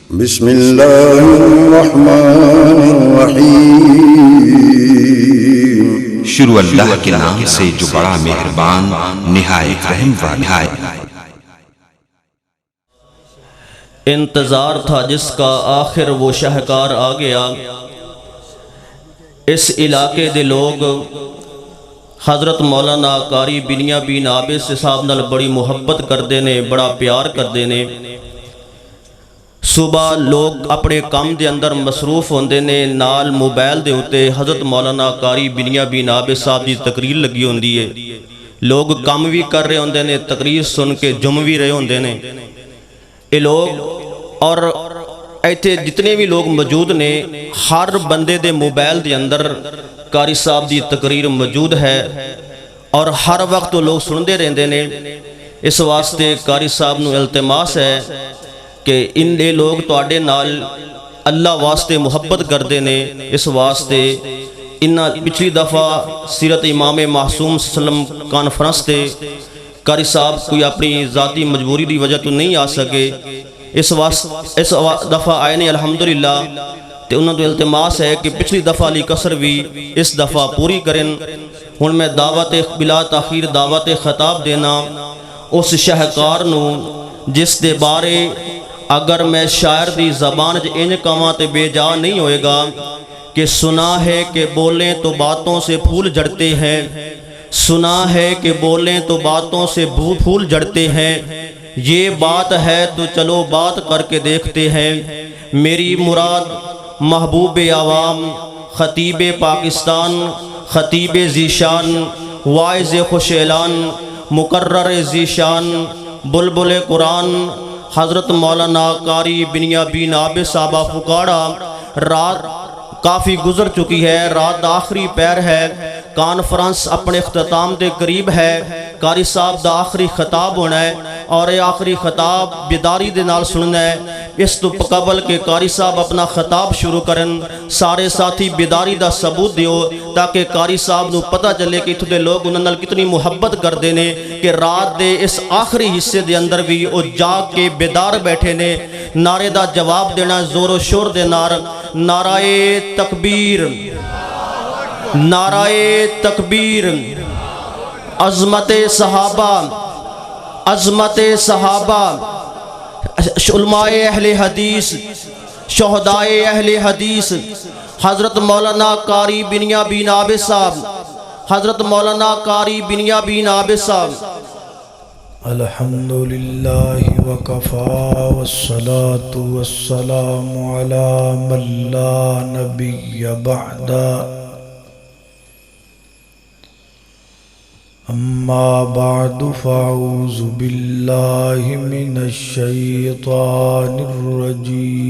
بسم اللہ الرحمن الرحیم۔ شروع اللہ کے نام سے جو بڑا مہربان نہایت رحم والا ہے۔ انتظار تھا جس کا آخر وہ شاہکار آ گیا۔ اس علاقے دے لوگ حضرت مولانا قاری بنیامین عابد صاحب نال بڑی محبت کردے نے، بڑا پیار کردے نے۔ صبح لوگ اپنے کام دے اندر مصروف ہوندے نے، نال موبائل دے ہوتے حضرت مولانا قاری بنیامین عابد صاحب دی تقریر لگی ہوندی ہے۔ لوگ کام بھی کر رہے ہوندے نے، تقریر سن کے جم بھی رہے ہوندے نے۔ یہ لوگ اور ایتھے جتنے بھی لوگ موجود نے، ہر بندے دے موبائل دے اندر قاری صاحب دی تقریر موجود ہے اور ہر وقت لوگ سندے رہندے نے۔ اس واسطے قاری صاحب نو التماس ہے کہ ان دے لوگ تواڈے نال اللہ واسطے محبت کردے نے۔ اس واسطے انہاں پچھلی دفعہ سیرت امام معصوم صلی اللہ علیہ وسلم کانفرنس تے قاری صاحب کوئی اپنی ذاتی مجبوری دی وجہ تو نہیں آ سکے، اس دفعہ آئے نے الحمدللہ۔ تے انہوں نے التماس ہے کہ پچھلی دفعہ لی کسر بھی اس دفعہ پوری کریں۔ ہن میں دعوت بلا تاخیر دعوت خطاب دینا اس شاہکار نو جس دے بارے اگر میں شاعر دی زبان انج کہاں تے بے جا نہیں ہوئے گا کہ سنا ہے کہ بولیں تو باتوں سے پھول جڑتے ہیں، سنا ہے کہ بولیں تو باتوں سے پھول جڑتے ہیں، یہ بات ہے تو چلو بات کر کے دیکھتے ہیں۔ میری مراد محبوب عوام، خطیب پاکستان، خطیب ذیشان، واعظ خوش اعلان، مقرر ذیشان، بلبل قرآن حضرت مولانا قاری بنیامین عابد صاحب فکاڑا۔ رات کافی گزر چکی ہے، رات آخری پیر ہے، کانفرنس اپنے اختتام دے قریب ہے، قاری صاحب دا آخری خطاب ہونا ہے اور یہ آخری خطاب بیداری دے نال سننا ہے۔ اس تو قبل کہ قاری صاحب اپنا خطاب شروع کرن، سارے ساتھی بیداری دا ثبوت دیو تاکہ قاری صاحب نو پتہ چلے کہ اتنے لوگ انہاں نال کتنی محبت کردے نے کہ رات دے اس آخری حصے دے اندر بھی او جاگ کے بیدار بیٹھے نے۔ نعرے دا جواب دینا زور و شور دے نار، نعرہ تکبیر، نعرہ تکبیر، عظمت صحابہ، عظمت صحابہ، علماء اہل حدیث، شہدائے اہل حدیث، حضرت مولانا قاری بنیامین عابد صاحب، حضرت مولانا قاری بنیامین عابد صاحب۔ الحمدللہ وکفا والصلاة والسلام علی من لا نبی بعد، اما بعد فاعوذ باللہ من الشیطان الرجیم،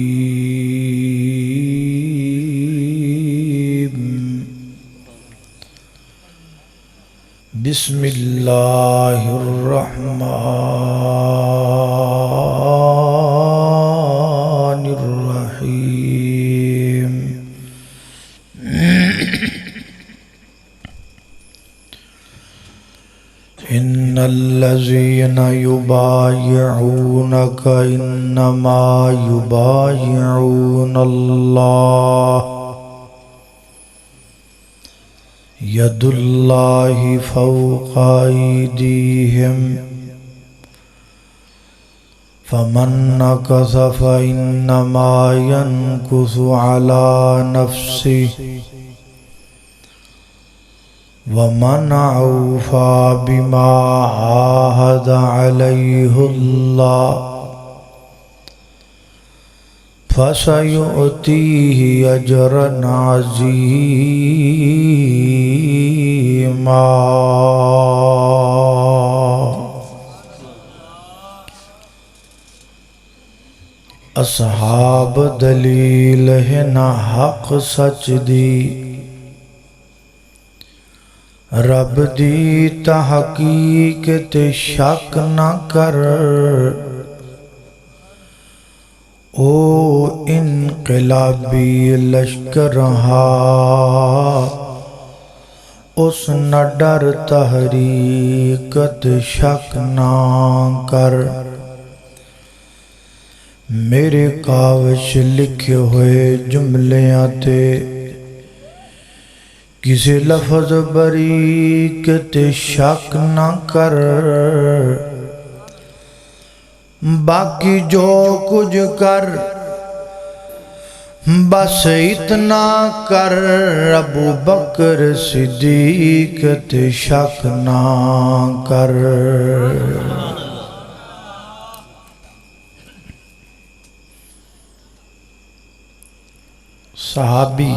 بسم اللہ الرحمن الرحیم۔ ان الذین یبایعونک انما یبایعون اللہ، ید اللہ فوق ایدیہم، فمن نکث فانما ینکث علی نفسہ، ومن اوفى بما عاهد عليه الله فسيؤتيه اجرا عظيما۔ اصحاب دلیل ہے نہ حق سچ دی، رب دی تحقیق تے شک نہ کر، او انقلابی لشکر ہا اس نہ ڈر تحریکت شک نہ کر، میرے کاغذ لکھے ہوئے جملیاں تے کسی لفظ باریک تے شک نہ کر، باقی جو کچھ کر بس اتنا کر، ابو بکر صدیق تے شک نہ کر۔ صحابی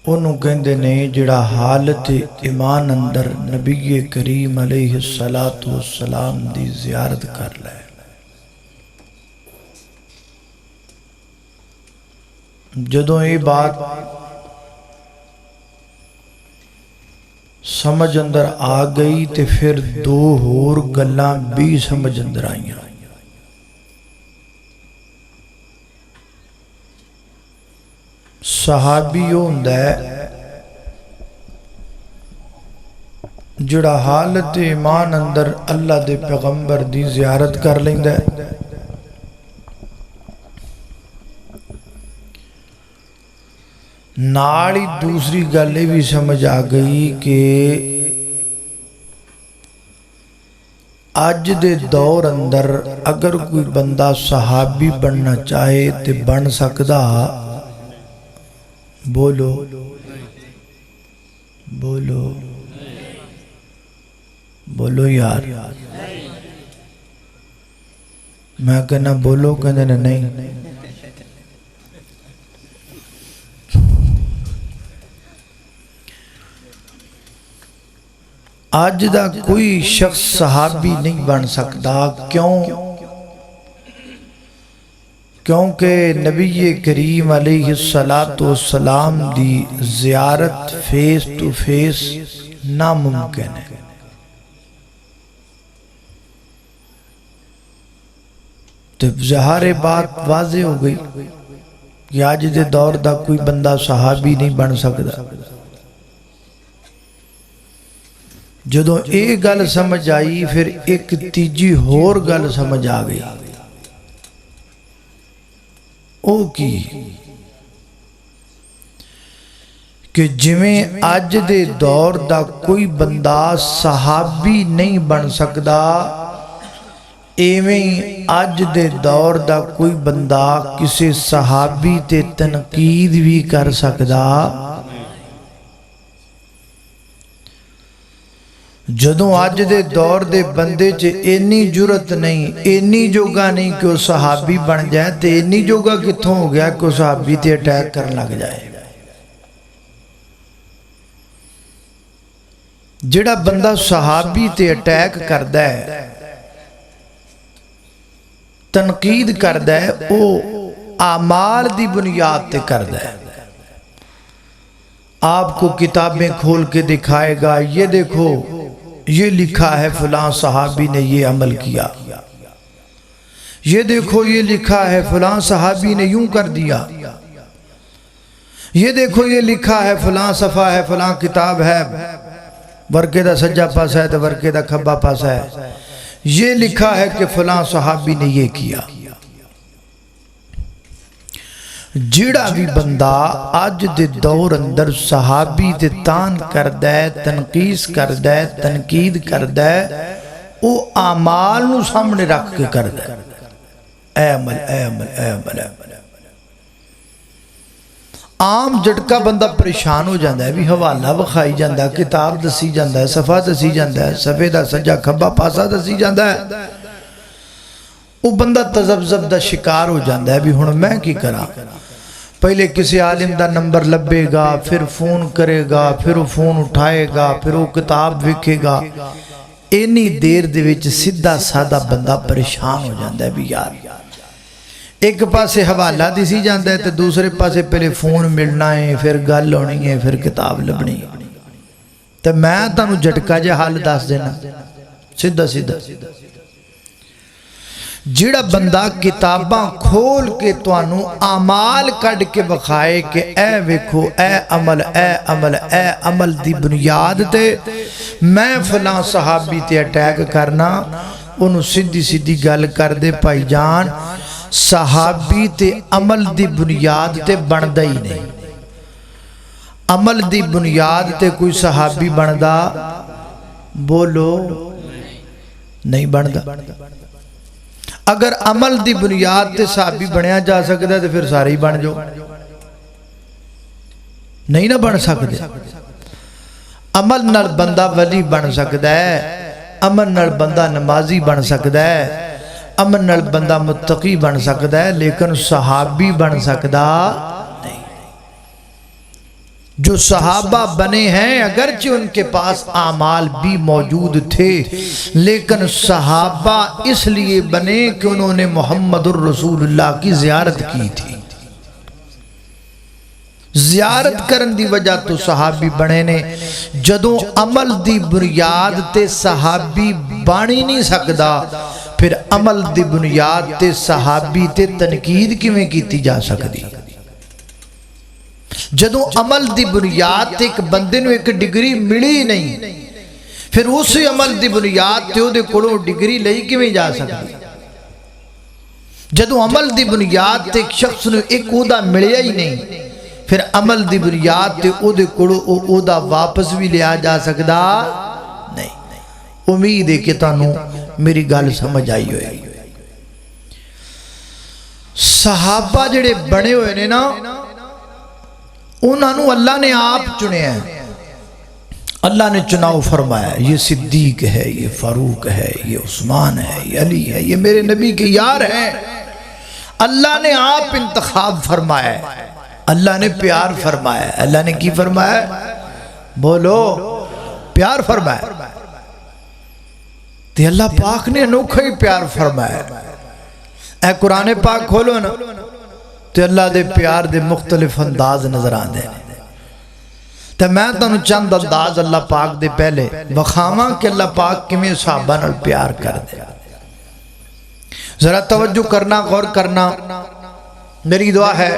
انہوں کہندے نے جڑا حالت ایمان اندر نبی کریم علیہ السلام دی زیارت کر لے، جدوں یہ بات سمجھ اندر آ گئی تے پھر دو ہور گلاں بھی سمجھ اندر آئیاں۔ صحابی ہوندا ہے جڑا حالت ایمان اندر اللہ دے پیغمبر دی زیارت کر لیندا ہے، نالی دوسری گل بھی سمجھ آ گئی کہ اج دے دور اندر اگر کوئی بندہ صحابی بننا چاہے تے بن سکدا؟ بولو بولو بولو یار، میں کہنا بولو، کہنے نہیں۔ آج دا کوئی شخص صحابی نہیں بن سکتا، کیونکہ نبی کریم علیہ السلام دی زیارت فیس ٹو فیس ناممکن ہے۔ تو ظاہر بات واضح ہو گئی کہ آج دے دور دا کوئی بندہ صحابی نہیں بن سکتا۔ جدوں ایک گل سمجھ آئی پھر ایک تیجی ہور گل سمجھ آ گئی، او کی کہ جویں اج دے دور دا کوئی بندہ صحابی نہیں بن سکدا، ایویں اج دے دور دا کوئی بندہ کسی صحابی تے تنقید بھی کر سکدا۔ جدوں اج دے دور دے بندے چ اینی جرت نہیں، اینی جوگا نہیں کہ وہ صحابی بن جائے، تے اینی جوگا کتھوں ہو گیا کہ وہ صحابی تے اٹیک کرن لگ جائے۔ جڑا بندہ صحابی تے اٹیک کردا ہے، تنقید کردا ہے، وہ اعمال دی بنیاد تے کردا ہے۔ آپ کو کتابیں کھول کے دکھائے گا، یہ دیکھو یہ لکھا ہے فلاں صحابی نے یہ عمل کیا، یہ دیکھو یہ لکھا ہے فلاں صحابی نے یوں کر دیا، یہ دیکھو یہ لکھا ہے فلاں صفحہ ہے، فلاں کتاب ہے، ورقے دا سجا پاسا ہے تو ورقے دا کھبا پاسا ہے، یہ لکھا ہے کہ فلاں صحابی نے یہ کیا۔ جڑا بھی بندہ آج دے دور اندر صحابی تے تان کردہ ہے، تنقیس کردہ ہے، تنقید کردہ ہے، وہ اعمال نو سامنے رکھ کے کردہ ہے۔ اے عمل اے عمل اے عمل اے عمل۔ عام جھٹکا بندہ پریشان ہو جاندہ ہے، بھی حوالہ بخائی جاندہ ہے، کتاب دسی جاندہ ہے، صفحہ دسی جاندہ ہے، صفحے دا سجا کھبا پاسا دسی جاندہ ہے، وہ بندہ تذبذب دا شکار ہو جاندہ ہے، بھی ہن میں کی کرا؟ پہلے کسی عالم دا نمبر لبے گا، پھر فون کرے گا، پھر وہ فون اٹھائے گا، پھر وہ کتاب وکھے گا، اینی دیر دے وچ سیدھا سادہ بندہ پریشان ہو جاندہ ہے۔ بھی یار ایک پاسے حوالہ دیسی جاندہ ہے تو دوسرے پاسے پہلے فون ملنا ہے، پھر گل ہونی ہے، پھر کتاب لبنی ہے۔ تو میں تانوں جھٹکا جے حال دس دینا، سیدھا سیدھا۔ جڑا بندہ کتاباں کھول کے توانوں اعمال کڈ کے بخائے کہ اے ویکھو اے عمل اے عمل اے عمل دی بنیاد تے میں فلاں صحابی تے اٹیک کرنا، انہوں سیدھی سیدھی گل کر دے بھائی جان صحابی تے عمل دی بنیاد تے بندا ہی نہیں عمل دی بنیاد تے کوئی صحابی بندا بولو نہیں بندا اگر عمل دی بنیاد تے صحابی بنیا جا سکتا ہے تو پھر سارے ہی بن جاؤ نہیں نہ بن سکتے عمل نال بندہ ولی بن سکتا ہے عمل نال بندہ نمازی بن سکتا ہے عمل نال بندہ متقی بن سکتا ہے لیکن صحابی بن سکتا نہیں جو صحابہ بنے ہیں اگرچہ ان کے پاس اعمال بھی موجود تھے لیکن صحابہ اس لیے بنے کہ انہوں نے محمد الرسول اللہ کی زیارت کی تھی زیارت کرن دی وجہ تو صحابی بنے نے جدوں عمل دی بنیاد تے صحابی بانی نہیں سکدا پھر عمل دی بنیاد تے صحابی تے تنقید کیویں کیتی جا سکدی جدوں عمل دی بنیاد تے ایک بندے نو ایک ڈگری ملی نہیں پھر اسی عمل دی بنیاد تے او دے کولوں ڈگری لئی کیویں جا سکدی جدوں عمل دی بنیاد تے ایک شخص نو ایک عہدہ ملیا ہی نہیں پھر عمل دی بنیاد تے او دے کولوں او عہدہ واپس بھی لیا جا سکدا نہیں امید ہے کہ تانوں میری گل سمجھ آئی ہوئے صحابہ جڑے بنے ہوئے نے نا انہوں اللہ نے آپ چنے ہیں اللہ نے چناؤ فرمایا یہ صدیق ہے یہ فاروق ہے یہ عثمان ہے یہ علی ہے یہ میرے نبی کے یار ہیں اللہ نے آپ انتخاب فرمایا ہے اللہ نے پیار فرمایا ہے اللہ نے کی فرمایا ہے بولو پیار فرمایا ہے تے اللہ پاک نے انوکھا ہی پیار فرمایا ہے اے قرآن پاک کھولو نا تے اللہ دے پیار دے مختلف انداز نظر آن دے تے میں تانوں چند انداز اللہ پاک دے پہلے وخاماں کہ اللہ پاک کیویں صحابہ نال پیار کر دے ذرا توجہ کرنا غور کرنا میری دعا ہے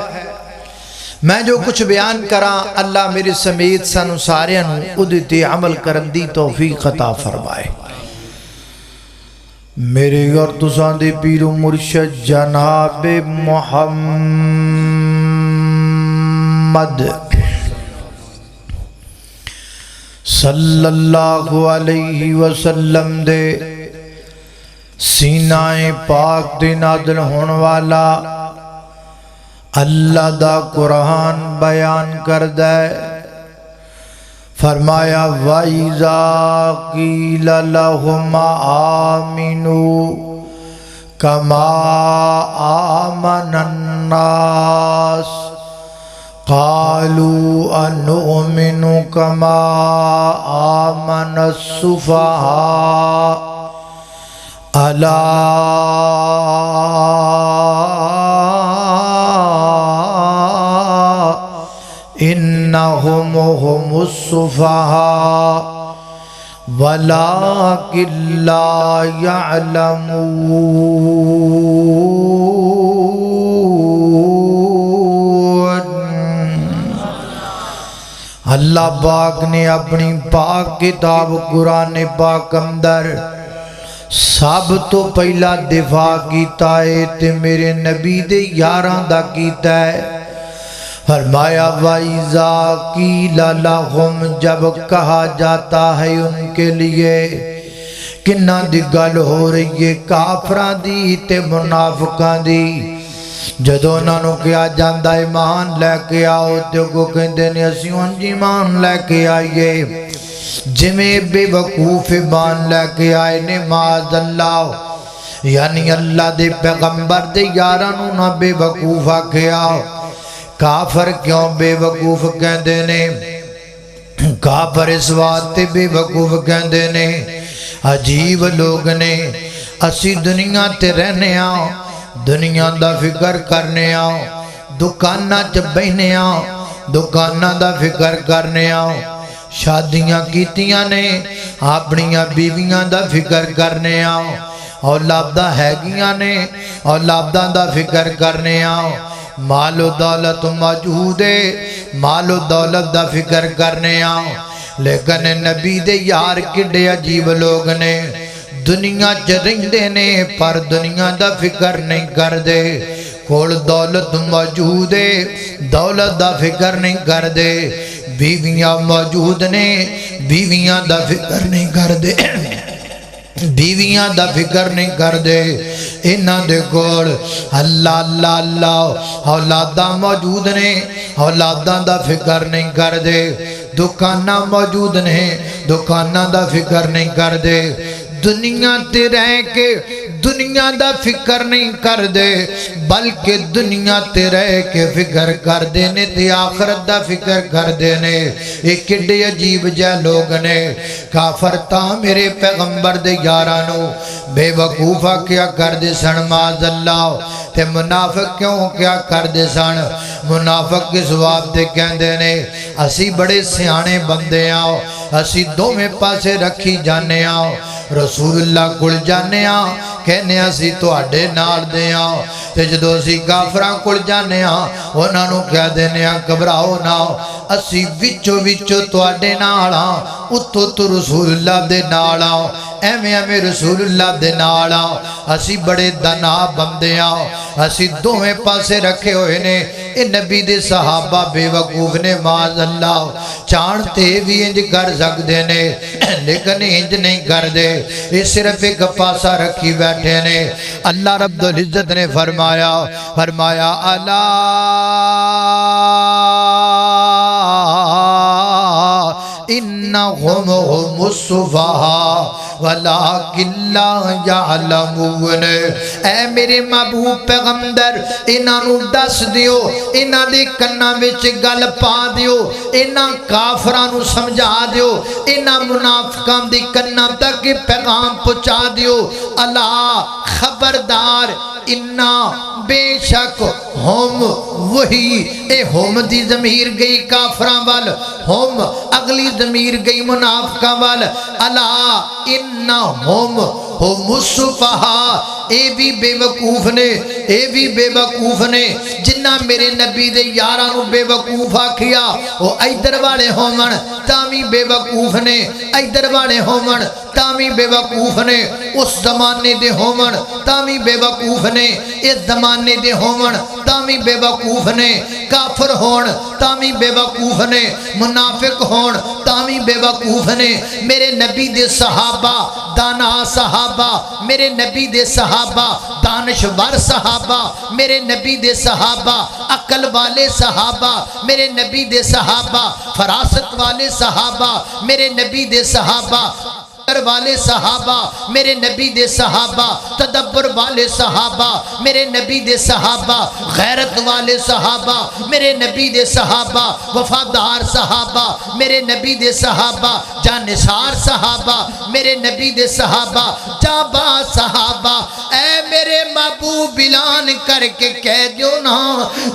میں جو کچھ بیان کراں اللہ میرے سمیت سانو سارے اودے تے عمل کرن دی توفیق عطا فرمائے میرے اور تساں دے پیر و مرشد جناب محمد صلی اللہ علیہ وسلم دے سینہ پاک دے نازل ہون والا اللہ دا قرآن بیان کردہ فرمایا وَإِذَا قِيلَ لَهُمْ آمِنُوا كَمَا آمَنَ النَّاسُ قَالُوا أَنُؤْمِنُ كَمَا آمَنَ السُّفَهَاءُ أَلَا إنهم هم السفهاء ولكن لا يعلمون اللہ پاک نے اپنی پاک کتاب قرآن پاک اندر سب تو پہلا دفاع کیتا ہے تے میرے نبی دے یاراں دا کیتا ہے فرمایا وَإِذَا قِيلَ لَهُمْ جب کہا جاتا ہے ان کے لیے کنہ دی گل ہو رہی ہے کافراں دی تے منافقاں دی جدوں انہاں نوں کہا جاندا ایمان لے کے آؤ تے کو کہندے نے اسی ہن ایمان لے کے آئیے جویں بے وقوف ایمان لے کے آئے نے معاذ اللہ یعنی اللہ دے پیغمبر دے یاراں نوں نہ بے وقوف آکھیا کافر کیوں بے وقوف کہندے نے کافر اس واسطے بے وقوف کہندے نے عجیب لوگ نے اسی دنیا تے رہنے آؤ دنیا دا فکر کرنے آؤ دکانہ چ بہنے آؤ دکانہ دا فکر کرنے آؤ شادیاں کیتیاں نے اپنیاں بیویاں دا فکر کرنے آؤ اولاداں ہیگیاں نے اولاداں دا فکر کرنے آؤ مال و دولت موجود ہے مال و دولت دا فکر کرنے آؤ لیکن نبی دے یار کڈے عجیب لوگ نے دنیا چ رہندے نے پر دنیا دا فکر نہیں کردے کول دولت موجود ہے دولت دا فکر نہیں کردے بیویاں موجود نے بیویاں دا فکر نہیں کردے بیویاں دا فکر نہیں کردے انہاں دے کول اللہ اللہ اللہ اولاداں موجود نے اولاداں دا فکر نہیں کردے دکاناں موجود نے دکاناں دا فکر نہیں کردے دنیا تے رہ کے دنیا دا فکر نہیں کر دے بلکہ دنیا تے رہ کے فکر کر دے نے تے آخرت دا فکر کر دے نے ایک کڈے عجیب جے لوگ نے کافر تا میرے پیغمبر دے یارانو بے وقوفہ کیا کر دے سن معاذ اللہ تے منافق کیوں کیا کر دے سن منافق کے جواب تے کہندے نے اسی بڑے سیانے بندے آؤ اسی دو میں پاسے رکھی جانے آؤ رسول اللہ کل جانے آؤ کہنے اسی تو اڈے نال دے آؤ تے جدو اسی کافراں کل جانے آؤ انہاں نو کہہ دینے آؤ گھبراؤ نہ اسی وچو وچو تو اڈے نال آؤ اتو تو رسول اللہ دے نال آؤ ایویں ایویں رسول اللہ دے نال آؤ اسی بڑے دنا بندے آؤ اسی دوویں پاسے رکھے ہوئے نے اے نبی دے صحابہ بے وقوف نے معاذ اللہ چانتے بھی انج کر سکدے نے لیکن انج نہیں کر دے یہ صرف ایک پاسا رکھی بیٹھے نے اللہ رب العزت نے فرمایا الا انہم هم السفہاء ولکن لا یعلمون اے میرے محبوب پیغمبر انہاں نو دس دیو انہاں دے کناں وچ گل پا دیو انہاں کافراں نو سمجھا دیو انہاں منافقاں دی کناں تک پیغام پہنچا دیو الا خبردار انا بے شک ہم وہی اے ہم دی ضمیر گئی کافراں وال ہم اگلی ضمیر گئی منافقاں وال الا انا ہم السفہاء اے بھی بے وقوف نے اے بھی بے وقوف نے جنہ میرے نبی دے یاراں نو بے وقوف آکھیا او ادھر والے ہون تاوی بے وقوف نے ادھر والے ہون تاوی بے وقوف نے اس زمانے دے ہون تاوی بے وقوف نے اس زمانے دے ہون تاوی بے وقوف نے کافر ہون تاوی بے وقوف نے منافق ہون تاوی بے وقوف نے میرے نبی دے صحابہ دانا صحابہ میرے نبی دے صحابہ دانشور صحابہ میرے نبی دے صحابہ عقل والے صحابہ میرے نبی دے صحابہ فراست والے صحابہ میرے نبی دے صحابہ والے صحابہ میرے نبی دے صحابہ تدبر والے صحابہ میرے نبی دے صحابہ غیرت والے صحابہ میرے نبی دے صحابہ وفادار صحابہ میرے نبی دے صحابہ جانثار صحابہ میرے نبی دے صحابہ جاباز صحابہ اے میرے محبوب اعلان کر کے کہہ دیو نا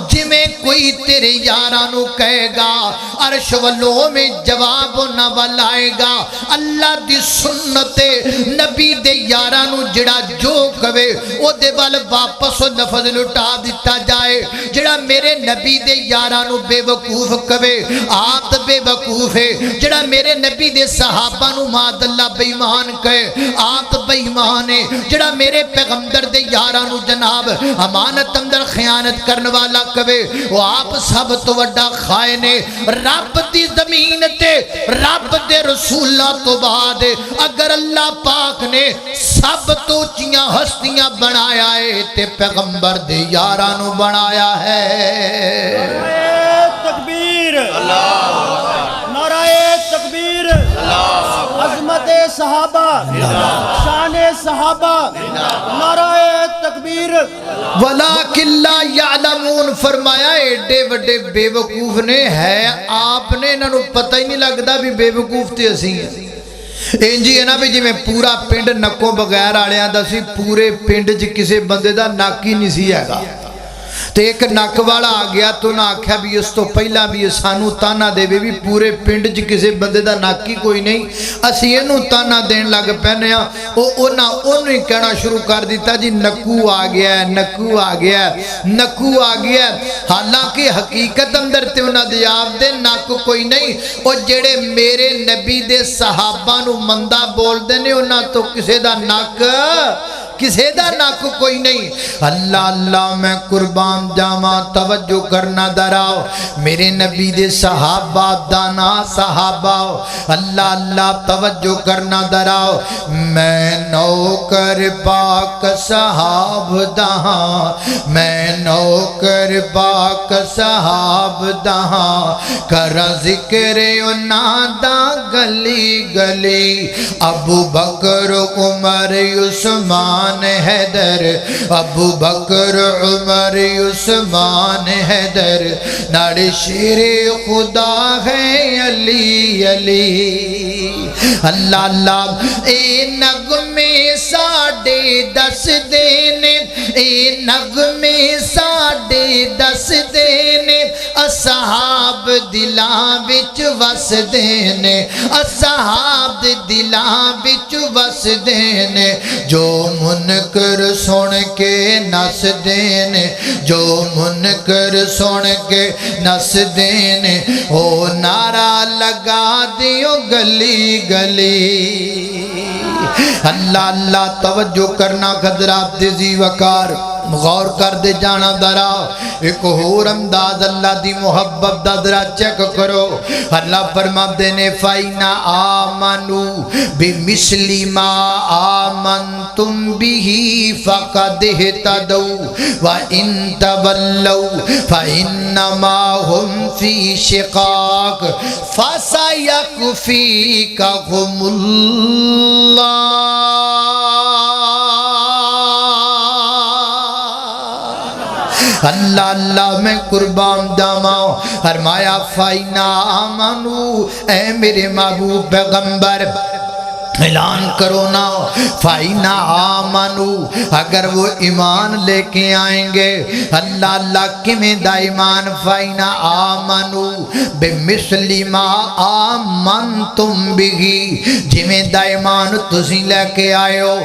جمیں کوئی تیرے یارانو کہے گا عرش والوں میں جواب نہ والائے گا اللہ دی سنت نبی دے یارانو جڑا جو کہے او دے وال واپس لفظ لٹا دیتا جائے جڑا میرے نبی دے یارانو بے وقوف کہے آپ بے وقوف ہے جڑا میرے نبی دے صحابہ نو ماد اللہ بے ایمان کہے آپ بے ایمان ہے جڑا میرے پیغمبر دے یارانو جناب امانت اندر خیانت کرنے والا کہے وہ آپ سب تو وڈا خائنے رب دی زمین تے رب دے رسولہ تو بعد اگر اللہ پاک نے سب تو چیاں ہستیاں بنایا ہے تے پیغمبر دے یارانو بنایا ہے نعرہ تکبیر نعرہ تکبیر عظمت صحابہ شان صحابہ نعرہ تکبیر ولیکن لا یعلمون فرمایا ایڈے وڈے بے وقوف نے ہے آپ نے انہوں پتہ ہی نہیں لگتا بھی بے وقوف تے اسی ہیں انجی ہے نا بھی جی میں پورا پنڈ نکوں بغیر آڑیاں دا سی پورے پنڈ جی کسے بندے دا ناکی نہیں سی ہے گا تو ایک نک والا آ گیا تو نہ آخیا بھی اس تو پہلا بھی سانو تانا دے بھی پورے پنڈ چ کسی بندے دا نک ہی کوئی نہیں، اسی اینو تانا دین لگ پینے ہاں۔ انہوں ہی کہنا شروع کر دیتا جی نکو آ گیا ہے، نکو آ گیا ہے، نکو آ گیا ہے۔ حالانکہ حقیقت اندر تے انہاں دے آپ دے نک کوئی نہیں، اور جڑے میرے نبی دے صحابہ نو مندہ بول دینے انہاں تو کسے دا نک کوئی نہیں۔ اللہ اللہ میں قربان جاواں، توجہ کرنا دراؤ، میرے نبی دے صحابہ دانا صحابہ، اللہ اللہ توجہ کرنا دراؤ۔ میں نوکر پاک صحاب دہاں، میں نوکر پاک صحاب دہاں، کرا ذکر انہاں دا گلی گلی، ابو بکر عمر عثمان حیدر، ابو بکر عمر عثمان حیدر، ناڑے شیر خدا ہے علی علی۔ اللہ اللہ اے نغمے ساڑھے دس دینے، اے نغمے ساڑھے دس دینے، اصحاب دلاں وچ وس دینے، اصحاب دلاں وچ وس دینے، جو منکر سن کے نس دینے، جو منکر سن کے نس دینے، او نعرہ لگا دیو گلی گلی۔ اللہ اللہ توجہ کرنا حضرات ذی وقار، غور کر دے جانا درا، ایک اور انداز اللہ دی محبت دا درا چیک کرو۔ اللہ فرما دینے فَإِنَا آمَنُوا بِمِثْلِ مَا آمَنْتُمْ بِهِ فَقَدْ اهْتَدَوْا وَإِن تَوَلَّوْا فَإِنَّمَا هُمْ فِي شِقَاقٍ فَسَيَكْفِيكَهُمُ اللَّهُ۔ اللہ اللہ میں قربان جاواں، فرمایا فَإِنَا آمَنُوا، اے میرے محبوب پیغمبر اعلان کرو نا، فَإِنَا آمَنُوا، اگر وہ ایمان لے کے آئیں گے، اللہ اللہ کمیں دا ایمان، فَإِنَا آمَنُوا بِمِثْلِ مَا آمَنْتُمْ بِهِ، جمیں دا ایمان تسی لے کے آئے ہو۔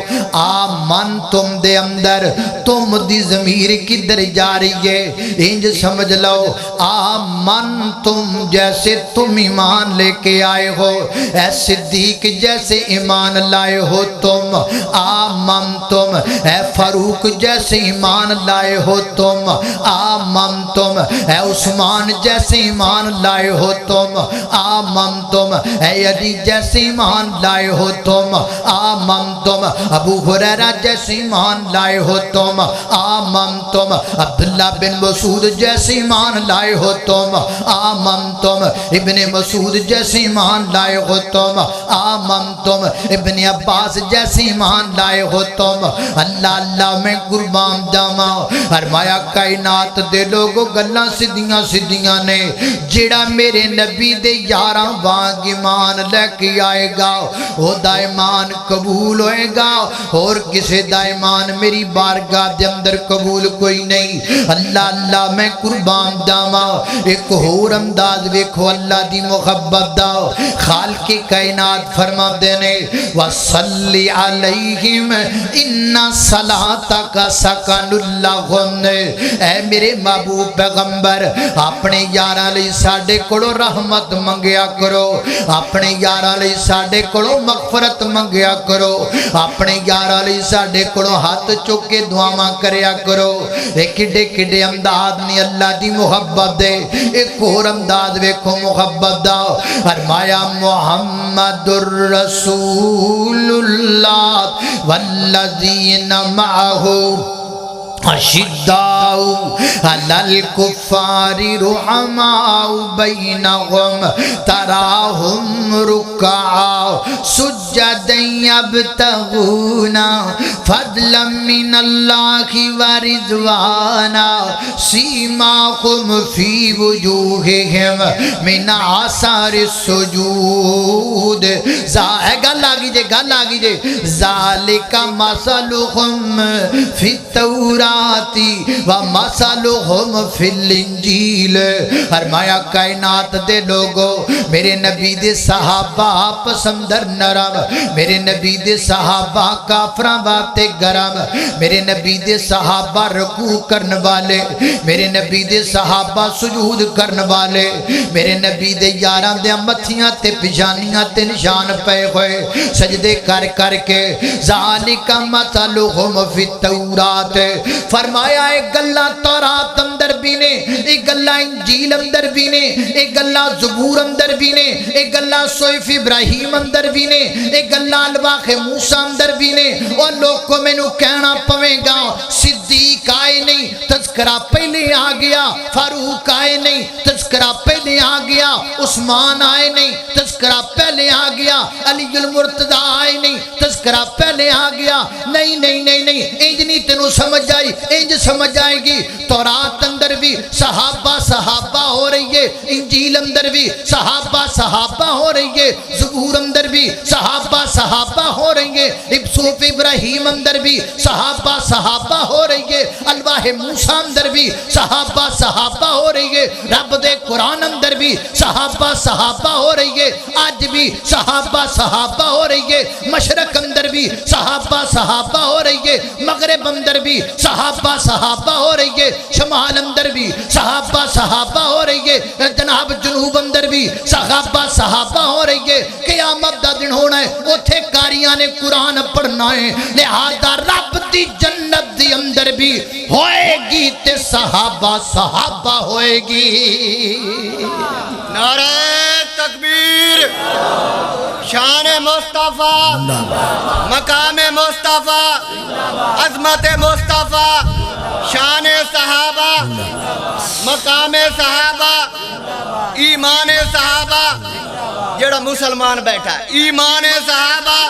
آمَنْتُم دے اندر تم دی ضمیر کدھر جا رہی ہے، انج سمجھ لو آمَنْتُم جیسے تم ایمان لے کے آئے ہو، اے صدیق جیسے ایمان لائے ہو تم، آمنتم اے فاروق جیسے ایمان لائے ہو تم، آمنتم اے عثمان جیسے ایمان لائے ہو تم، آمنتم اے علی جیسے ایمان لائے ہو تم، آمنتم ابو ہریرہ جیسے ایمان لائے ہو تم، آمنتم عبداللہ بن مسعود جیسے ایمان لائے ہو تم، آمنتم ابن مسعود جیسے ایمان لائے ہو تم، آمنتم ابن عباس جیسے ایمان لائے ہو تم۔ اللہ اللہ میں قربان جاواں، فرمایا کائنات دے لوگوں گلاں سدیاں سدیاں نے، جڑا میرے نبی دے یاراں وانگ ایمان لے کے آئے گا او دا ایمان قبول ہوئے گا، اور کسے دا ایمان میری بارگاہ دے اندر قبول کوئی نہیں۔ اللہ اللہ میں قربان جاواں، ایک اور انداز ویکھو اللہ دی محبت دا، خالق کائنات فرما دینے وَصَلِّ عَلَيْهِمْ إِنَّ صَلَاتَكَ سَكَنُ لَهُمْ، اے میرے محبوب پیغمبر اپنے یاراں لئی ساڈے کولوں رحمت منگیا کرو، اپنے یاراں لئی ساڈے کولوں مغفرت منگیا کرو، اپنے یاراں لئی ساڈے کولوں ہاتھ چک کے دعاواں کریا کرو۔ کڈے کڈے انداز نے اللہ دی محبت دے، ایک اور انداز ویکھو محبت دا، فرمایا محمد الرسول اللہ والذین معہ اشداء علی الکفار رحماء بینہم تراہم رکعا سجدا یبتغون فضلا من اللہ ورضوانا سیماہم فی وجوہہم من آثار السجود۔ گل آگی جے ذالک مثلہم فی التوراۃ و فمثلہم فی الانجیل فرمایا کائنات دے لوگو میرے نبی دے صحابہ پسندر نرم میرے نبی دے صحابہ کافراں واسطے گرم میرے نبی دے صحابہ رکوع کرن والے میرے نبی دے صحابہ سجود کرن والے میرے نبی دے یاراں دے متھیاں تے پیشانیاں تے نشان پے ہوئے سجدے کر کر کے ذالک مثلہم فی التورات فرمایا اے گلاں تورات اندر بھی نے اے گلاں انجیل اندر بھی نے اے گلاں زبور اندر بھی نے اے گلاں صحف ابراہیم اندر بھی نے اے گلاں الواح موسیٰ اندر بھی نے اور لوگ کو میں نو کہنا پویں گا صدیق آئے نہیں تذکرہ پہلے آ گیا فاروق آئے نہیں تذکرہ پہلے آ گیا عثمان آئے نہیں تذکرہ پہلے آ گیا علی المرتضی آئے نہیں تذکرہ پہلے آ گیا نہیں نہیں نہیں نہیں انج نہیں تینوں سمجھ آئی انج سمجھ آئے گی تورات اندر بھی صحابہ صحابہ ہو رہی ہے انجیل اندر بھی صحابہ صحابہ ہو رہی ہے زبور اندر بھی صحابہ صحابہ ہو رہی ہے صحف ابراہیم اندر بھی صحابہ صحابہ ہو رہی ہے الواح موسیٰ اندر بھی صحابہ صحابہ ہو رہی ہے رب دے قرآن اندر بھی صحابہ صحابہ ہو رہی ہے آج بھی صحابہ صحابہ ہو رہی ہے مشرق اندر بھی صحابہ صحابہ ہو رہی ہے مغرب اندر بھی صحابہ صحابہ ہو رہی ہے شمال اندر بھی صحابہ صحابہ ہو رہی ہے جناب جنوب اندر بھی صحابہ صحابہ ہو رہی ہے قیامت دا دن ہونا ہے اتھے کاریاں نے قرآن پڑھنا ہے لہذا رب دی جنت دی اندر بھی ہوئے گی تے صحابہ صحابہ ہوئے گی نعرہ تکبیر شان مصطفیٰ مقام مصطفیٰ عظمت مصطفیٰ شان صحابہ مقام صحابہ ایمان صحابہ جڑا مسلمان بیٹھا ہے ایمان صحابہ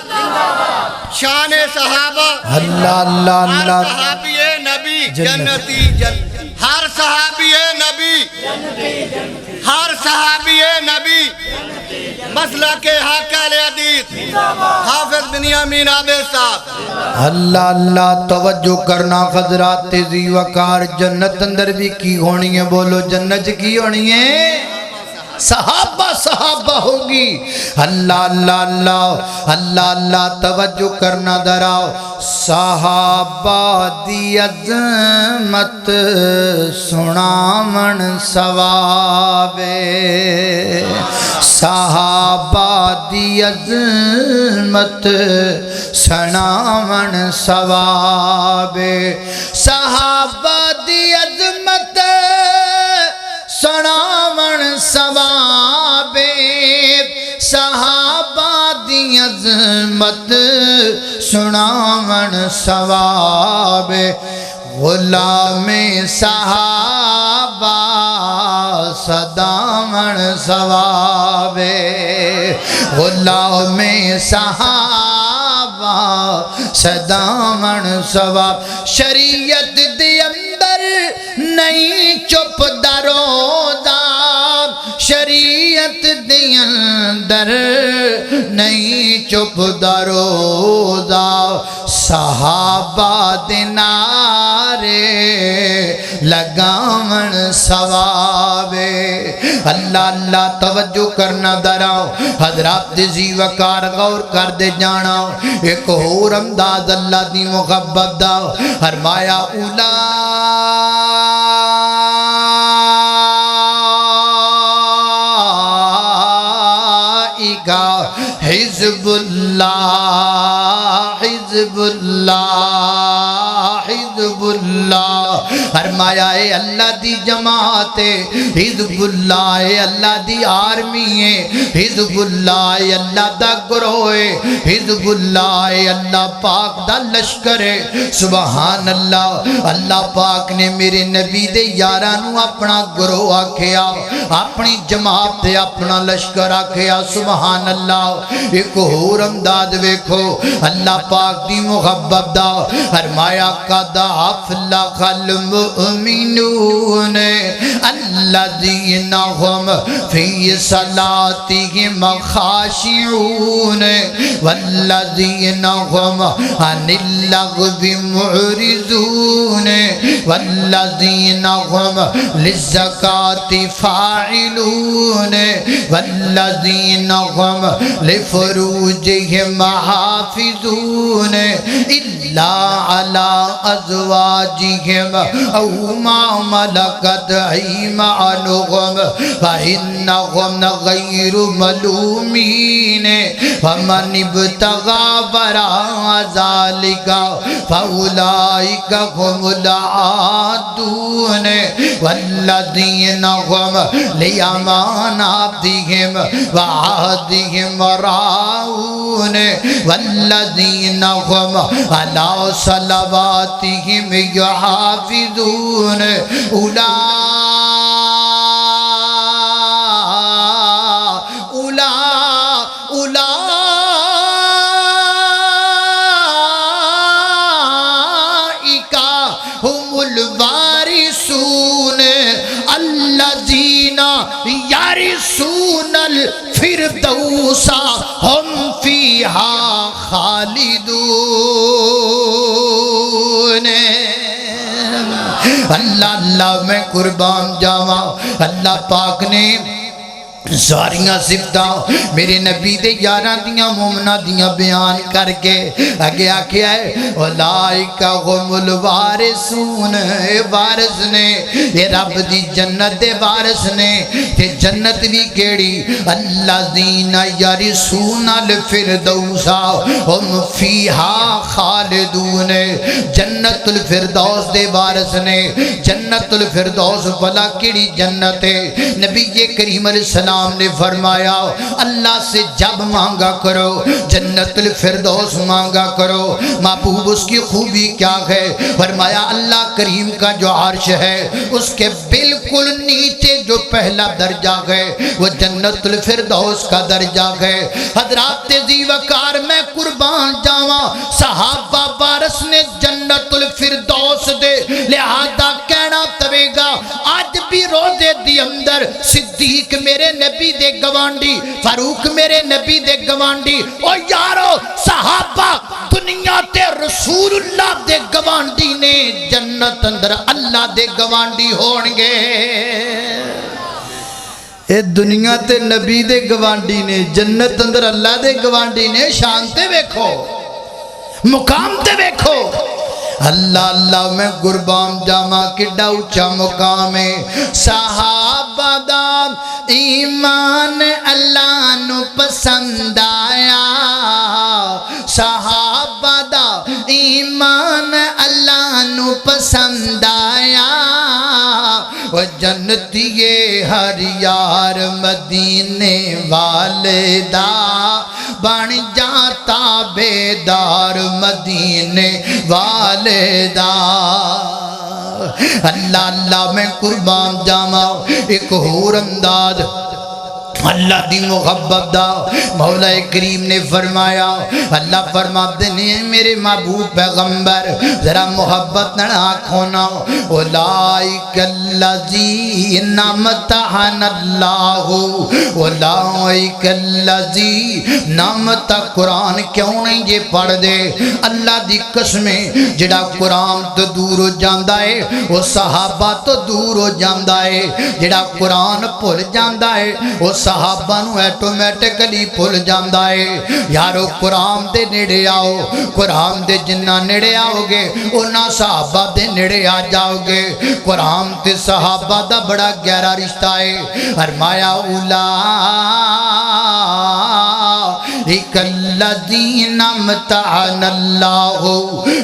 شان صحابہ اللہ اللہ ہر اللہ صحابی نبی جنتی ہر صحابی نبی ہر صحابی نبی مسلک حق اہل حدیث حافظ بنیامین عابد صاحب اللہ اللہ توجہ کرنا حضرات ذی وقار جنت اندر بھی کی ہونی ہے بولو جنت کی ہونی ہے صحابہ صحابہ ہوگی اللہ اللہ اللہ اللہ اللہ توجہ کرنا دراؤ صحابہ دی عظمت سنامن ثوابے صحابہ دی عظمت سنامن ثوابے صحابہ دی عظمت سنامن ثوابے صحابہ دی عظمت سنامن ثوابے غلام صحابہ صدامن ثوابے غلام صحابہ صدامن ثواب شریعت دی اندر نہیں چپ دروزہ شریعت دی اندر نہیں چپ دروزہ صحابہ دے نعرے لگامن ثوابے اللہ اللہ توجہ کرنا دراؤ حضرات ذی وقار غور کر دے جانا ایک اور انداز اللہ دی محبت دا فرمایا حزب اللہ حزب اللہ حزب اللہ فرمایا اے اللہ دی جماعت ہے حزب اللہ اے اللہ دی آرمی ہے حزب اللہ اے اللہ دا گروہ ہے حزب اللہ اے اللہ پاک دا لشکر ہے سبحان اللہ اللہ پاک نے میرے نبی دے یارانو اپنا گروہ آکھیا اپنی جماعت تے اپنا لشکر آکھیا سبحان اللہ ایک اور انداز ویکھو اللہ پاک دی محبت دا فرمایا قد افلح المؤمنون الذین هم فی صلاتهم خاشعون والذین هم عن اللغو معرضون والذین هم للزکاة فاعلون والذین هم لفروجهم حافظون الا على ازواجهم او ما ملکت ایمانهم فإنهم غیر ملومین فمن ابتغى وراء ذلك فأولئك هم العادون والذين هم لأماناتهم وعهدهم راعون والذين هم على صلواتهم يحافظون أولئك هم الوارثون الذين يرثون الفردوس هم فيها خالدون اللہ اللہ میں قربان جاواں اللہ پاک نے ساریاں صفتاں میرے نبی دے یاراں دیاں مومناں دیاں بیان کر کے آگے آکھیا ہے اولئک هم الوارثون وارث نے یہ رب دی جنت دے وارث نے تے جنت بھی کیڑی الذین یرثون الفردوس هم فیہا خالدون جنت الفردوس دے وارث نے جنت الفردوس بلا کیڑی جنت ہے نبی کریم علیہ السلام نے فرمایا اللہ سے جب مانگا کرو جنت الفردوس مانگا کرو محبوب اس کی خوبی کیا ہے فرمایا اللہ کریم کا جو عرش ہے اس کے بالکل نیچے جو پہلا درجہ ہے وہ جنت الفردوس کا درجہ ہے حضرات ذی وقار میں قربان جاواں صحابہ وارث نے جنت الفردوس دے لہذا کہنا پوے گا آج بھی روزے دی اندر صدیق میرے نبی دے گوانڈی فاروق میرے نبی دے گوانڈی او یارو صحابہ دنیا تے رسول اللہ دے گوانڈی نے جنت اندر اللہ دے گوانڈی ہونگے اے دنیا تے نبی دے گوانڈی نے جنت اندر اللہ دے گوانڈی نے شان تے بیکھو مقام تے بیکھو اللہ اللہ میں قربان جاما کڈا اونچا مقام ہے صحابہ دا ایمان اللہ نو پسند آیا صحابہ دا ایمان اللہ نو پسند آیا وہ جنتی ہر یار مدینے والے دا بن جاتا بیدار مدینے والے دا اللہ اللہ میں قربان جاما ایک اور انداز اللہ دی محبت دا مولا کریم نے فرمایا اللہ فرماتے ہیں میرے محبوب پیغمبر ذرا محبت نہ آنکھوں نا اولئک الذین امتحن اللہ اولئک الذین امتحن قرآن کیوں نہیں یہ پڑھ دے اللہ دی قسمیں جڑا قرآن تو دور ہو جاندہ ہے وہ صحابہ تو دور ہو جاندہ ہے جڑا قرآن پھول جاندہ ہے وہ صحابہ نو ایٹومیٹکلی پھول جاندہ ہے یارو قرآن دے نڑے آؤ قرآن دے جنہ نڑے آؤ گے انہاں صحابہ دے نڑے آ جاؤ گے قرآن تے صحابہ دا بڑا گہرا رشتہ ہے فرمایا اولئک الذین امتحن اللہ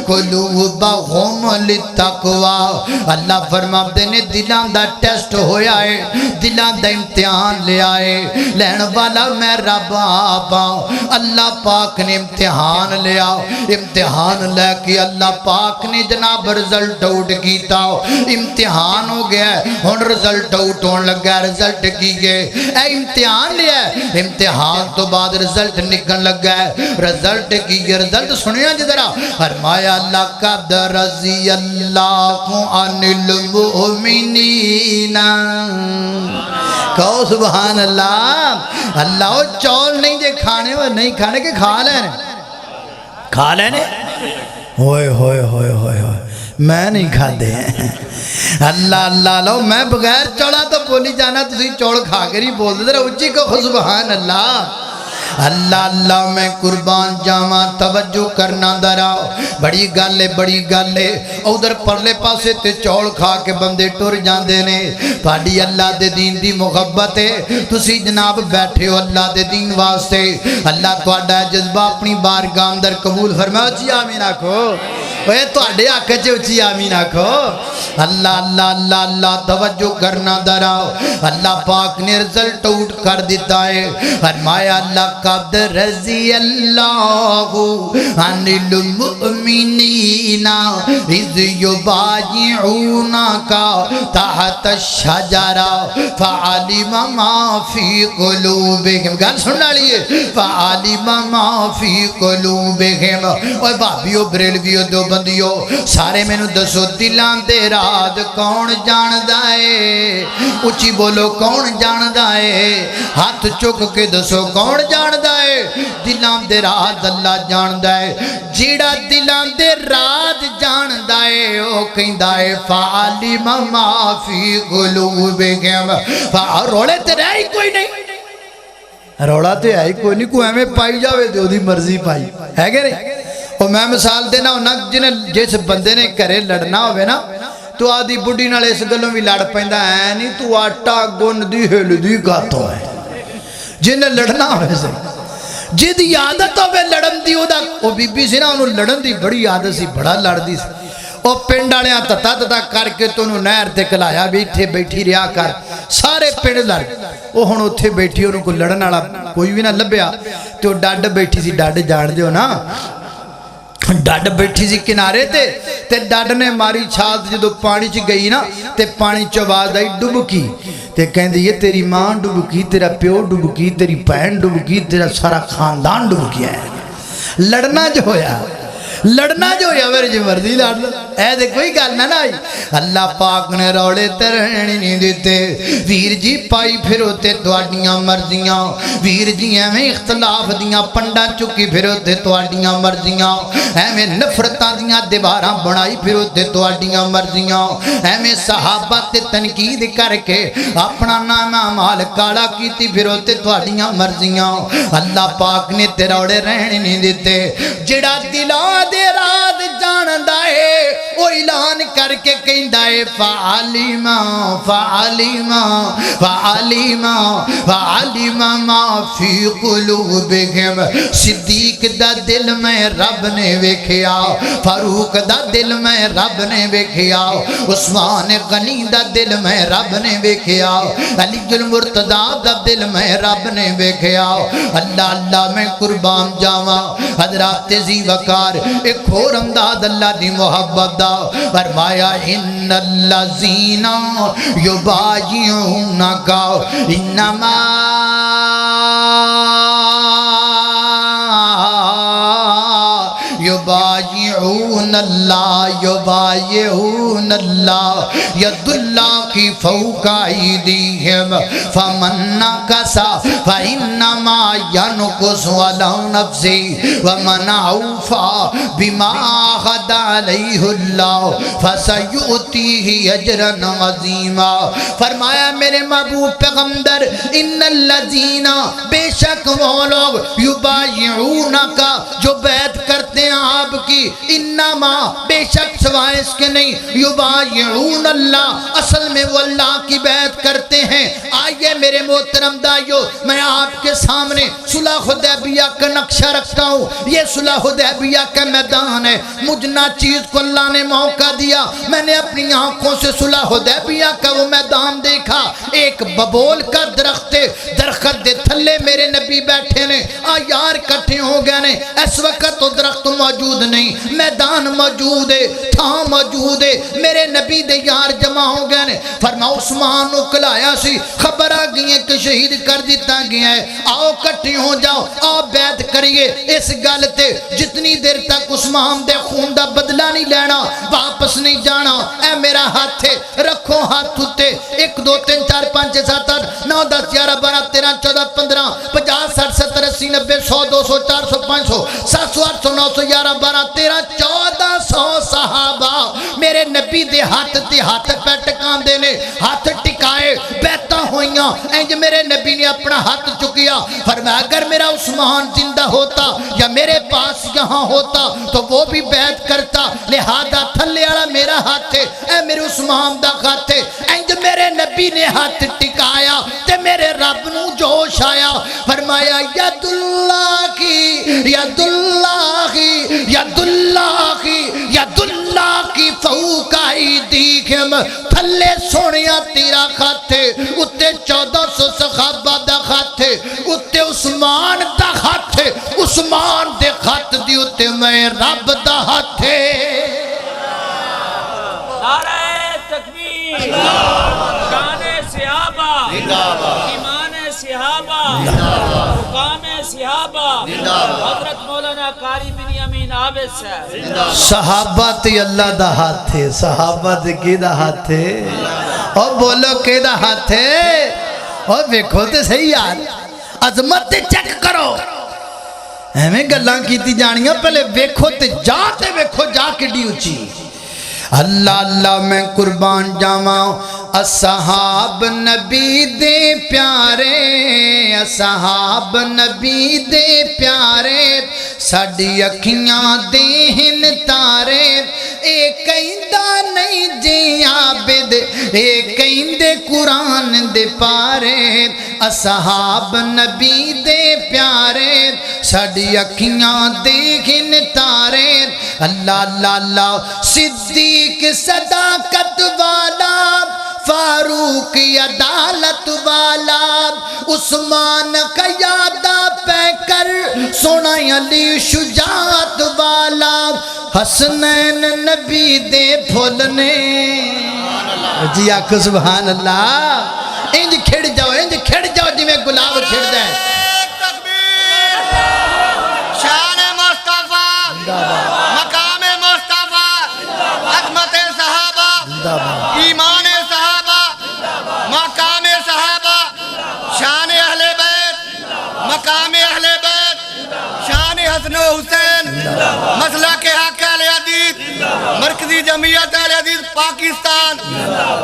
قلوبہم للتقوی اللہ فرماتے ہیں دلان دا ٹیسٹ ہویا ہے دلان دا امتحان لے آئے لین والا میں رب آبا اللہ پاک نے امتحان لیا امتحان لے کے اللہ پاک نے جناب رزلٹ آؤٹ کیتا امتحان ہو گیا ہن رزلٹ آؤٹ ہون لگا رزلٹ کی گئے اے امتحان لیا امتحان تو بعد رزلٹ نکل لگا رزلٹ کی گئے رزلٹ سنیا جدرا فرمایا لقد رضی اللہ عن المؤمنین کہو سبحان اللہ اللہ وہ چول نہیں دے کھانے وہ نہیں کھانے کے کھا لینے ہوئے ہوئے ہوئے ہوئے میں نہیں کھاتے ہیں اللہ اللہ لو میں بغیر چوڑا تو بولی جانا تسی چوڑ کھا کر ہی بول دے اچھی کو سبحان اللہ اللہ اللہ میں قربان جاواں توجہ کرنا دراؤ بڑی گالے ادھر پرلے پاسے تے چول کھا کے بندے ٹر جاندے نے تہاڈی اللہ دے دین دی محبت ہے تسی جناب بیٹھے ہو اللہ دے دین واسطے اللہ تہاڈا جذبہ اپنی بارگاہ اندر قبول فرمائے اچھی آمین آکھو اے تہاڈے حق وچ اچھی آمین آکھو اللہ اللہ اللہ اللہ توجہ کرنا دراؤ اللہ پاک نے رزلٹ آؤٹ کر دیتا ہے فرمایا اللہ قد رضی اللہ عن المؤمنین اذ یبایعونک تحت الشجرہ فعلم ما فی قلوبہم گل سننا لیے فعلم ما فی قلوبہم اوہ بابیو بریلویو دو بندیو سارے میں نو دسو دلان دے راز کون جان دائے اچھی بولو کون جان دائے ہاتھ چک کے دسو کون جان دائے دلان دے راز اللہ جان دائے جیڑا دلان دے راز جان دائے او کہیں دائے فعلم ما فی قلوبہم رولے تے رہی کوئی نہیں روڑا تے آئی کوئی نہیں کوئی ہمیں پائی جاوے دے دی مرضی پائی ہے کہ نہیں اور میں مثال دینا ہونا جنہیں جس بندے نے کرے لڑنا ہوئے نا تو آدھی بڑی نالے اس گلوں بھی لڑ پہندہ ہے نہیں تو آٹا گن دی ہل دی گاتوں ہے جنہیں لڑنا ہوئے سے جدی عادت ہوئے لڑن دی ہودا وہ بی بی سی نا انہوں لڑن دی بڑی عادت سی بڑا لڑ دی سی وہ پنڈالیاں تتا کر کے تو انہوں نہر تے کلایا بیٹھے بیٹھی ریا کر سارے پنڈ لڑ وہ ہن اتھے بیٹھی انہوں کو لڑن والا کوئی بھی نہ لبیا تو ڈاڈ بیٹھی سی ڈاڈ جان دیو نا ڈاڈ بیٹھی سی کنارے تے ڈاڈ نے ماری چھات جدو پانی چ گئی نا تے پانی چواز آئی ڈبکی تے کہیں دے یہ تیری ماں ڈبکی تیرا پیو ڈبکی تیری پہن ڈبکی تیرا سارا خاندان ڈبکی ہے لڑنا جو ہویا میرے جو مرضی لڑ لو اے دے کوئی گل نہ آئی اللہ پاک نے روڑے ترہنی نہیں دیتے ویر جی پائی پھرو تے تواڈیاں مرضیاں ویر جی ایویں اختلاف دیاں پنڈا چکی پھرو تے تواڈیاں مرضیاں ایویں نفرتاں دیاں دیواراں بنائی پھرو تے تواڈیاں مرضیاں ایویں صحابہ تے تنقید کر کے اپنا نام مال کالا کیتی پھرو تے تواڈیاں مرضیاں اللہ پاک نے تے روڑے رہنے نہیں دیتے جڑا دلا دے رات جان دائے وہ اعلان کر کے کہیں دائے فعلم ما فی قلوبہم صدیق دا دل میں رب نے ویکھیا فاروق دا دل میں رب نے ویکھیا عثمان غنی دا دل میں رب نے ویکھیا علی المرتضی دا دل میں رب نے ویکھیا اللہ اللہ میں قربان جاواں حضرات ذی وقار ایک اور انداز اللہ دی محبت دا فرمایا ان الذین یبایعونک انما یبایعون اللہ ید اللہ کی فوق ایدیہم فمن نکس فانما ینکس علی نفسہ ومن اوفا بما عہد علیہ اللہ فسیؤتیہ اجرا عظیما فرمایا میرے محبوب پیغمبر ان الذین بے شک وہ لوگ یبایعونک جو بیعت کرتے ہیں آپ کی انما بے شک سوائے اس کے نہیں یبایعون اللہ اصل میں وہ اللہ کی بیعت کرتے ہیں آئیے میرے محترم دائیو میں آپ کے سامنے صلح حدیبیہ کا نقشہ رکھتا ہوں یہ صلح حدیبیہ کا میدان ہے مجھنا چیز کو اللہ نے موقع دیا میں نے اپنی آنکھوں سے صلح حدیبیہ کا وہ میدان دیکھا ایک ببول کا درخت درخت دے تھلے میرے نبی بیٹھے نے یار کٹھے ہو گئے نے اس وقت تو درخت موجود نہیں میدان موجود ہے تھا موجود ہے میرے نبی دے یار جمع ہو گئے نے فرما عثمان نو کلایا سی خبر آ گئی ہے کہ شہید کر دیتا گیا ہے آؤ کٹھے ہو جاؤ آؤ بیعت کریے اس گل تے جتنی دیر تک عثمان دے خون دا بدلہ نہیں لینا واپس نہیں جانا اے میرا ہاتھ ہے رکھو ہاتھ ہوتے 1 2 3 4 5 7 8 9 10 11 12 13 14 15 50 60 70 80 90 100 200 400 500 700 800 900 11 12 13 1400 صحابہ میرے میرے نبی دے ہاتھ تے ہاتھ پہ ٹکاندے نے ہاتھ ٹکائے بیعتاں ہوئیاں انج میرے نبی نے اپنا ہاتھ چکیا فرمایا اگر میرا عثمان زندہ ہوتا یا میرے پاس یہاں ہوتا تو وہ بھی بیعت کرتا لہذا تھلے والا میرا ہاتھ ہے اے میرے عثمان دا ہاتھ ہے انج میرے نبی نے ہاتھ ٹکایا تے میرے رب نو جوش آیا فرمایا ید اللہ کی ید اللہ کی ید اللہ کی ید اللہ کی فوق ایدیہم تھلے سونیا تیرا خط ہے اتے 1400 صحابہ دا خط ہے اتے عثمان دا خط ہے عثمان دے خط دی اتے میں رب دا خط ہے نعرہ تکبیر شان صحابہ ایمان صحابہ حکام صحابہ حضرت مولانا قاری بن امین عابد صاحب صحابہ تے اللہ دا ہاتھ ہے صحابہ تے کی دا ہاتھ ہے اور بولو کی دا ہاتھ ہے اور دیکھو تے صحیح یار عظمت تے چیک کرو ہمیں گلاں کیتی جانیاں پہلے ویکھو تے جا کے ڈی اچھی اللہ اللہ میں قربان جاواں اصحاب نبی دے پیارے اصحاب نبی دے پیارے ساڈی اکھیاں دے ہن تارے اے کہندا نہیں جی عابد اے کہندے قرآن دے پارے اصحاب نبی دے پیارے ساڈی اکھیاں دے ہن تارے اللہ اللہ اللہ صدیق صداقت والا فاروق عدالت والا عثمان قیادہ پہ کر سونا علی شجاعت والا حسنین نبی دے پھولنے جی آکھو سبحان اللہ انج کھڑ جاؤ جی میں گلاب کھڑ جائے شان مصطفیٰ مقام مصطفیٰ عظمت صحابہ ایمان صحابہ مقام صحابہ شان اہل بیت مقام اہل بیت شان حسن و حسین مسلک حق اہل حدیث مرکزی جمعیت اہل حدیث پاکستان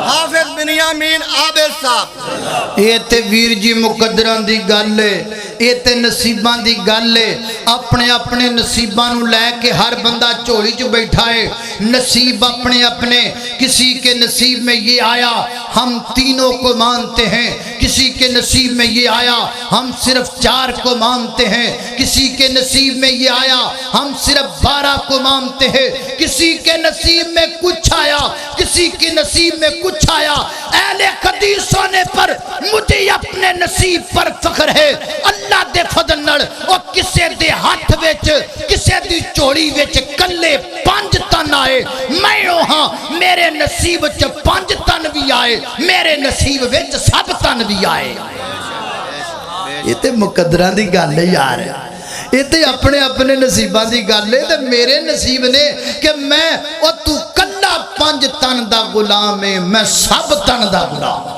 حافظ بنیامین عابد صاحب یہ تے ویر جی مقدران دی گل ہے یہ تے نصیبان دی گل ہے اپنے اپنے نصیبان لے کے ہر بندہ چولی چ بیٹھا ہے نصیب اپنے اپنے کسی کے نصیب میں یہ آیا ہم تینوں کو مانتے ہیں کسی کے نصیب میں یہ آیا ہم صرف 4 کو مانتے ہیں کسی کے نصیب میں یہ آیا ہم صرف 12 کو مانتے ہیں کسی کے نصیب میں کچھ آیا کسی کے نصیب میں کچھ آیا اہل حدیث ہونے پر مجھے اپنے نصیب پر فخر ہے اللہ دے فضل نال اور کسے دے ہاتھ وچ کسے دی چوڑی وچ کلے 5 تن آئے میں ہاں میرے نصیب وچ 5 تن بھی آئے میرے نصیب وچ 7 تن بھی آئے یہ تے مقدران دی گل ہے یار یہ تے اپنے اپنے نصیبان دی گل ہے تے میرے نصیب نے کہ میں اور تو کلا 5 تن دا غلام ہے میں 7 تن دا غلام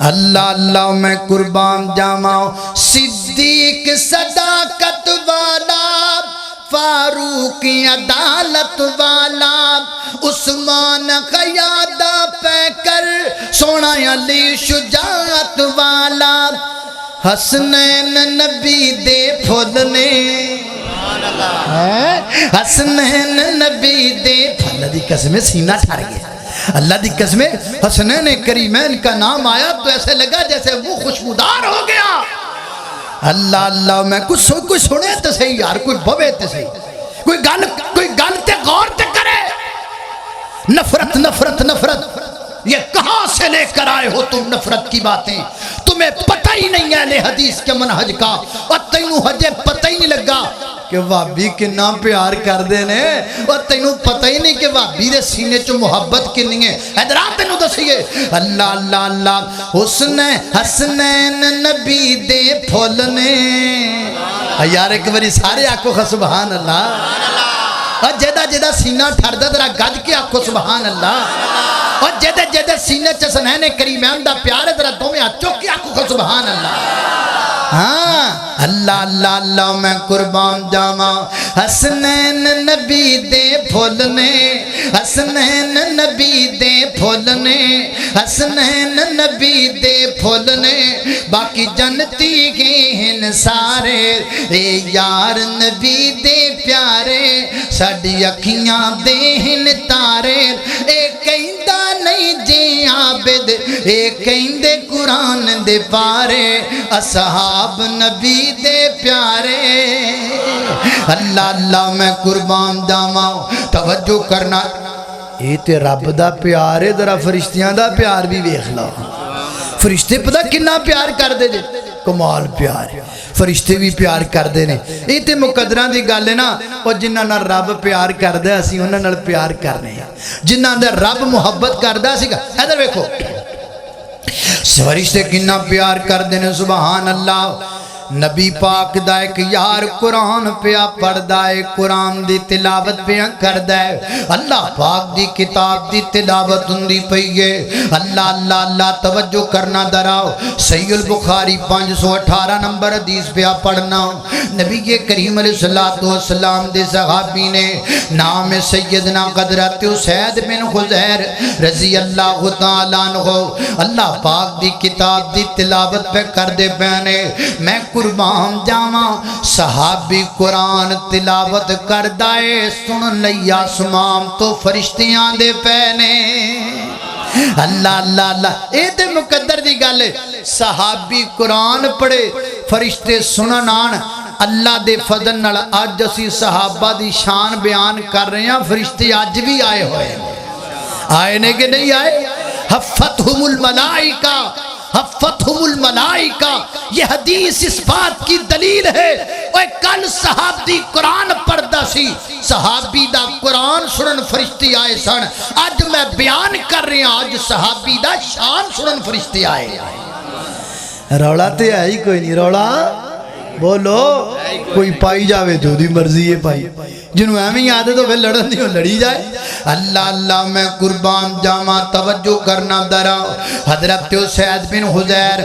اللہ اللہ میں قربان جاواں صدیق صداقت والا فاروق عدالت والا عثمان قیادہ پہ کر سونا علی شجاعت والا حسنین نبی دے پھولنے حسنین نبی دے اللہ دی قسمیں سینہ ٹھار گیا اللہ دی قسمیں حسنین کریمین کا نام آیا تو ایسے لگا جیسے وہ خوشبودار ہو گیا اللہ اللہ میں کوئی سنے تو صحیح یار کوئی بوے تو صحیح کوئی گل تے غور تے کرے نفرت نفرت نفرت یہ کہاں سے لے کر آئے ہو تم نفرت کی باتیں تمہیں پتہ ہی نہیں ہے اہل حدیث کے منہج کا اور تینوں ہجے پتہ ہی نہیں لگا کہ وابی کنا پیار کر دینے اور تینوں پتہ ہی نہیں کہ وابی دے سینے چو محبت کنی ہے حیدرات تینوں دسیے اللہ اللہ اللہ حسنین نبی دے پھولنے یار ایک باری سارے آکھو سبحان اللہ اور جیدہ سینہ ٹھردہ درہ گج کے آکھو سبحان اللہ اور جیدے سینے چسنین کریمین دا پیار ہے درہ دو میں چوکی آکھو سبحان اللہ ہاں اللہ اللہ اللہ میں قربان جاواں حسنین نبی دے پھولنے حسنین نبی دے پھول نے حسنین نبی دے پھول نے باقی جنتی گئے ہیں سارے اے یار نبی دے پیارے ساڈی اکھیاں دے ہیں تارے اے کہندا نہیں جی عابد اے کہندے قرآن دے پارے اصحاب نبی دے پیارے اللہ اللہ میں قربان جاواں توجہ کرنا اے تے رب دا پیار ہے ذرا فرشتیاں دا پیار بھی ویکھ لو فرشتے پتہ کنا پیار کر دے جے کمال پیار فرشتے بھی پیار کر دے نے اے تے مقدراں دی گل ہے نا او جنہاں نال رب پیار کردا اسی انہاں نال پیار کرنے جنہاں دے رب محبت کردا سی ادھر ویکھو فرشتے کنا پیار کر دے نے سبحان اللہ نبی پاک دا ایک یار قرآن پیا پڑھدا ہے قرآن دی تلاوت پیا کردا ہے اللہ پاک دی کتاب دی تلاوت ہوندی پئی ہے اللہ اللہ اللہ توجہ کرنا دراؤ صحیح البخاری 518 نمبر حدیث پیا پڑھنا نبی کریم علیہ الصلوۃ والسلام دے صحابی نے نام سیدنا حضرت اسید بن خضیر رضی اللہ تعالی عنہ اللہ پاک دی کتاب دی تلاوت پہ کردے پہنے میں قربان جاواں صحابی قرآن تلاوت کردائے سن لئی آسمان تو فرشتیاں دے پہنے اللہ اللہ اللہ اے تے مقدر دی گل صحابی قرآن پڑھے فرشتے سنن آن اللہ دے فضل نال اج اسی صحابہ دی شان بیان کر رہے ہیں فرشتے اج بھی آئے ہوئے آئے نے کہ نہیں آئے حفتہم الملائکہ حفتہم الملائکہ یہ حدیث اس بات کی دلیل ہے اوہ کل صحابی قرآن پڑھدا سی صحابی دا قرآن سنن فرشتے آئے سن آج میں بیان کر رہے ہیں آج صحابی دا شان سنن فرشتے آئے روڑا تے آئی کوئی نہیں روڑا بولو کوئی پائی جاوے جو دی مرضی ہے پائی جنہوں ہمیں یاد ہے تو پھر لڑن دیوں لڑی جائے اللہ اللہ میں قربان جاما توجہ کرنا درا حضرت اسید بن خضیر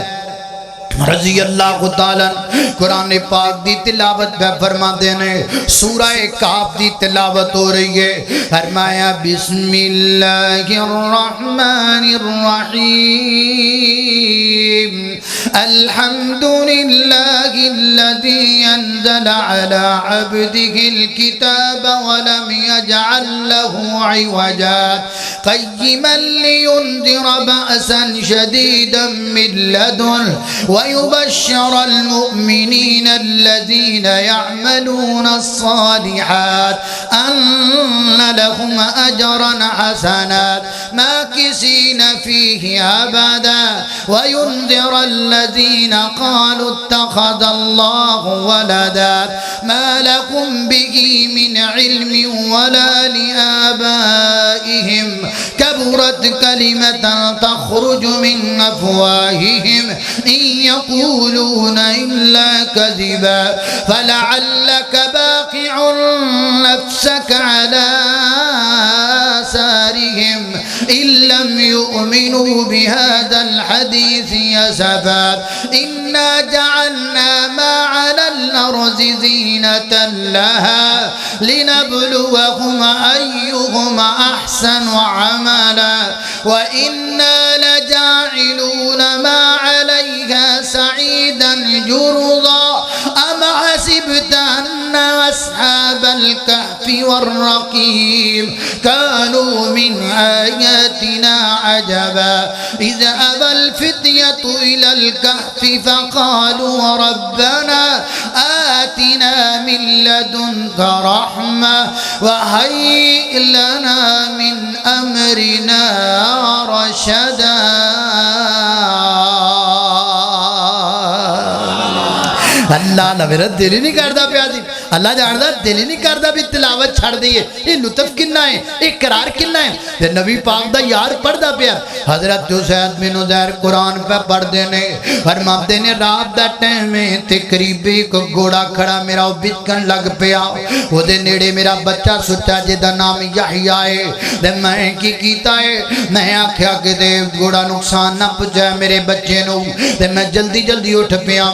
رضی اللہ تعالیٰ قرآن پاک دی تلاوت پہ فرما دینے سورہ کاف دی تلاوت ہو رہی ہے فرمایا بسم اللہ الرحمن الرحیم الحمدللہ الذی انزل على عبده الكتاب ولم يجعل له عوجا قیما لینذر بأسا شدیدا من لدن ويبشر المؤمنين الذين يعملون الصالحات أن لهم أجرا حسنا ماكثين فيه أبدا وينذر الذين قالوا اتخذ الله ولدا ما لكم به من علم ولا لآبائهم كبرت كلمة تخرج من أفواههم إن يقولون إلا كذبا فلعلك باقع نفسك على آثارهم إن لم يؤمنوا بهذا الحديث يسفا إنا جعلنا ما على الأرض زينة لها لنبلوهم أيهم أحسن عملا وإنا لجاعلون ما عليها سعيدا جرضا أم حسبت أن أصحاب الكهف والرقيم كانوا من آياتنا عجبا إذ أبى الفتية إلى الكهف فقالوا ربنا آتنا من لدنك رحمة وهيئ لنا من أمرنا رشدا اللہ نہ میرا دل ہی نہیں کردا پیا جی اللہ جاندا دل ہی نہیں کردا بھی تلاوت چھڑ دئیے یہ لطف کنا ہے اقرار کنا ہے تے نبی پاک دا یار پڑھدا پیا حضرت اسید بن خضیر قرآن پہ پڑھ دینے فرماتے نے رات دا ٹائم میں تے قریبی کو گھوڑا کھڑا میرا بچکن لگ پیا او دے نیڑے میرا بچہ سچا جدا نام یحییٰ ہے تے میں کی کیتا ہے میں آکھیا کہ دے گھوڑا نقصان نہ پہنچائے میرے بچے نو تے میں جلدی جلدی اٹھ پیا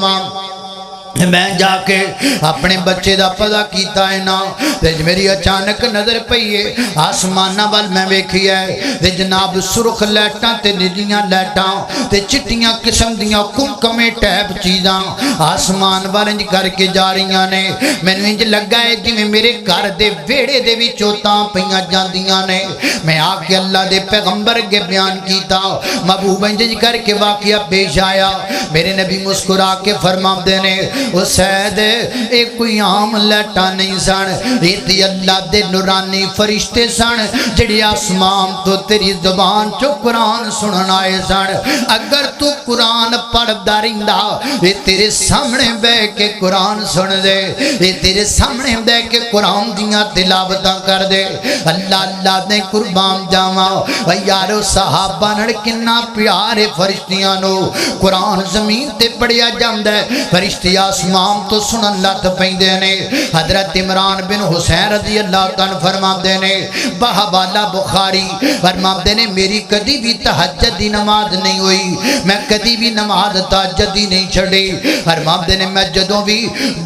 میں جا کے اپنے بچے دا پتا کیتا ہے نا تے میری اچانک نظر پئی ہے آسماناں وال میں ویکھی ہے تے جناب سرخ لائٹاں تے نیلیاں لائٹاں تے چٹیاں قسم دیاں کمکمے ٹیپ چیزاں آسمان وال انج کر کے جا رہیاں نے مینوں انج لگا ہے جویں میرے گھر دے ویڑے دے وچوں تاں پئیاں جاندیاں نے میں آ کے اللہ دے پیغمبر کے بیان کیتا محبوب انج کر کے واقعہ پیش آیا میرے نبی مسکرا کے فرماندے نے وہ سید ایک کوئی عام لٹا نہیں سن یہ اللہ دے نورانی فرشتے سن جڑے آسمان تو تیری زبان چو قرآن سنن آئے سن اگر تو قرآن پڑھدا رہندا یہ تیرے سامنے بہ کے قرآن سن دے یہ تیرے سامنے بہ کے قرآن دیاں تلاوتاں کر دے اللہ اللہ نے قربان جاواں و یارو صحابہ نڑ کنا پیارے فرشتیاں نو قرآن زمین تے پڑھیا جاندا ہے فرشتے آسمان تو سنن لت پیندے نے حضرت عمران بن حسین رضی اللہ تعالیٰ فرماندے نے بہوالا بخاری فرماندے نے میری کدی بھی تہجد دی نماز نہیں ہوئی میں کدی بھی نماز تہجد دی نہیں چھڑی فرماندے نے میں جدوں بھی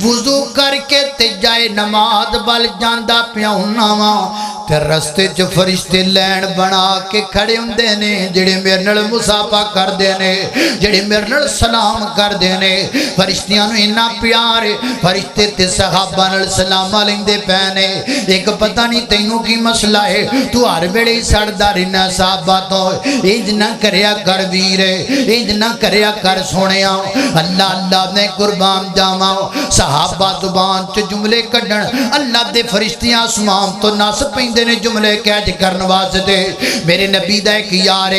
وضو کر کے تے جائے نماز بل جاندا پیا ہوناں وا تے رستے چ فرشتے لین بنا کے کھڑے ہوندے نے جڑے میرے نال مصافحہ کردے نے جڑے میرے نال سلام کردے نے فرشتیاں نو اتنا پیار فرشتے تے صحابہ نال سلام لیندے پے نے ایک پتہ نہیں تینوں کی مسئلہ ہے تو ہر ویلے سڑدا رہنا صحابہ تو انج نہ کریا کر ویر انج نہ کریا کر سونیا اللہ اللہ نے قربان جاواں صحابہ زبان چ جملے کڈن اللہ دے فرشتے آسمان تو نس پیندے نے جملے کہج کرن واسطے میرے نبی دا ایک یار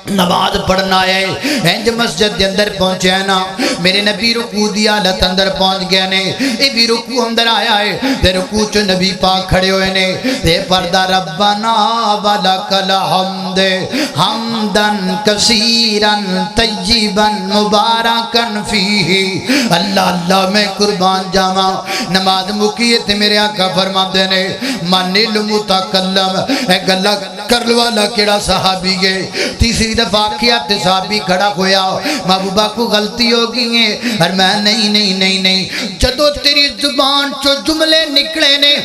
نماز پڑھنا ہے انج مسجد دے اندر پہنچے نا میرے نبی رکوع دی حالت اندر پہنچ گئے نے اے بھی رکوع اندر آیا ہے تے رکوع چ نبی پاک کھڑے ہوئے نے تے پردہ ربنا ولک الحمد حمدن کثیرا طیبا مبارکا فیہ اللہ اللہ میں قربان جاواں نماز مکی تے میرے آقا فرماندے نے من المتکلم اے گلا کرن والا کیڑا صحابی ہے تیسری دفعہ کیا تے صحابی کھڑا ہویا محبوبہ کو غلطی ہو گئی ہے اور میں نہیں جدو تیری زبان چو جملے نکلے نے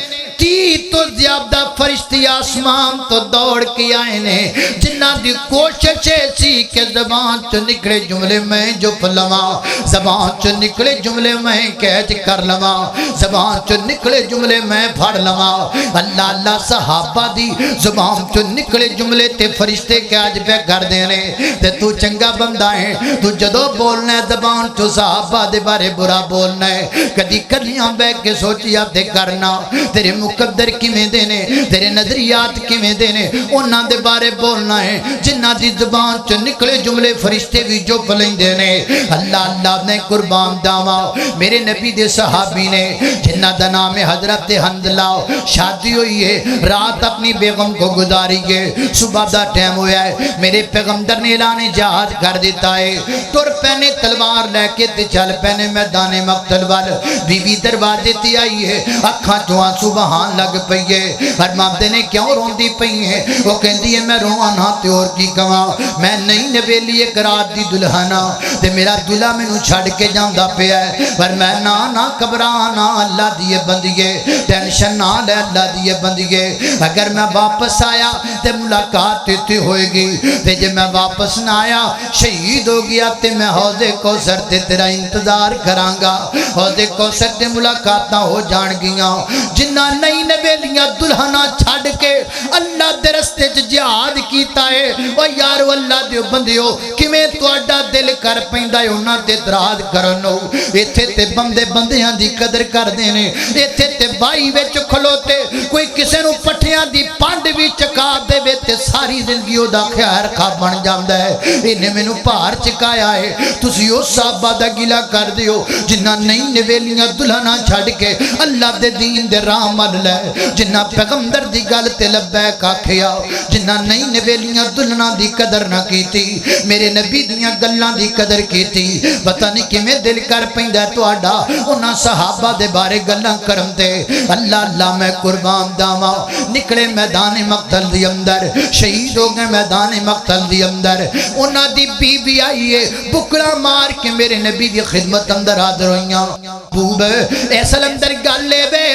تو زیادہ فرشتی آسمان تو دوڑ کے آئے نے جنہ دی کوشش سی کہ زبان چو نکلے جملے میں جو پلواں زبان چو نکلے جملے میں کہج کر لواں زبان چو نکلے جملے میں پھڑ لواں اللہ اللہ صحابہ دی زبان چو نکلے جملے تے فرشتے کہج پہ کر دینے تے تو چنگا بندہ ہے تو جدو بولنا ہے زبان چو صحابہ دے بارے برا بولنا ہے کدی کلیاں بے کے سوچیا تے کرنا تیرے مقدر کیویں دینے تیرے نظریات کیویں دینے انہاں دے بارے بولنا ہے جنہ دی زبان چ نکلے جملے فرشتے بھی جو پلیندے نے اللہ اللہ نے قربان جاواں میرے نبی دے صحابی نے جنہ دا نام ہے حضرت حنظلہ شادی ہوئی ہے رات اپنی بیگم کو گزاری ہے صبح دا ٹائم ہوا ہے میرے پیغمبر نے اعلان جہاد کر دیتا ہے تر پہنے تلوار لے کے تے چل پہنے میدان مقتل وال بی بی دروازے تے آئی ہے اکھاں چوں آنسو بہان لگ پئی ہے فرماندے نے کیوں روندی پئی ہے وہ کہندی ہے میں رواں نہ تے اور کی کواں میں نہیں نویلی ایک رات دی دلہنا تے میرا دلہا مینوں چھڈ کے جاندا پیا ہے پر میں نہ گھبرانا اللہ دی بندیے ٹینشن نہ لے اللہ دی بندیے اگر میں واپس آیا تے ملاقات تے ہوئے گی تے جے میں واپس نہ آیا شہید ہو گیا تے میں حوض کوثر تے تیرا انتظار کراں گا حوض کوثر تے ملاقاتاں ہو جان گیاں جنہ نئی نویلیاں دلہنا چھڑ کے اللہ دے رستے چ جہاد کیتا ہے او یارو اللہ دے بندیو کیویں تہاڈا دل کر پیندا ہے انہاں تے اعتراض کرنو ایتھے تے بندے بندیاں دی قدر کردے نے ایتھے تے بائی وچ کھلوتے کوئی کسے نو پٹھیاں دی پانڈ وی چکا دے وے تے ساری زندگی او دا خیر خواہ بن جاندا ہے اینے مینوں بھار چکایا ہے تسی او صحابہ دا گلا کر دیو جنہ نئی نویلیاں دلہنا چھڑ کے اللہ دے دین دے راہ مل لے جنہ پیغمبر دی گل تے لبیک آکھیا جنہ نہیں نویلیاں دلنا دی قدر نہ کیتی میرے نبی دیاں گلاں دی قدر کیتی پتہ نہیں کیویں دل کر پیندا تہاڈا انہاں صحابہ دے بارے گلاں کرن تے اللہ اللہ میں قربان داواں نکلے میدان مقتل دی اندر شہید ہو گئے میدان مقتل دی اندر انہاں دی بی بی آئی ہے بکڑا مار کے میرے نبی دی خدمت اندر حاضر ہوئیاں بوب ایسا اندر گل لے بے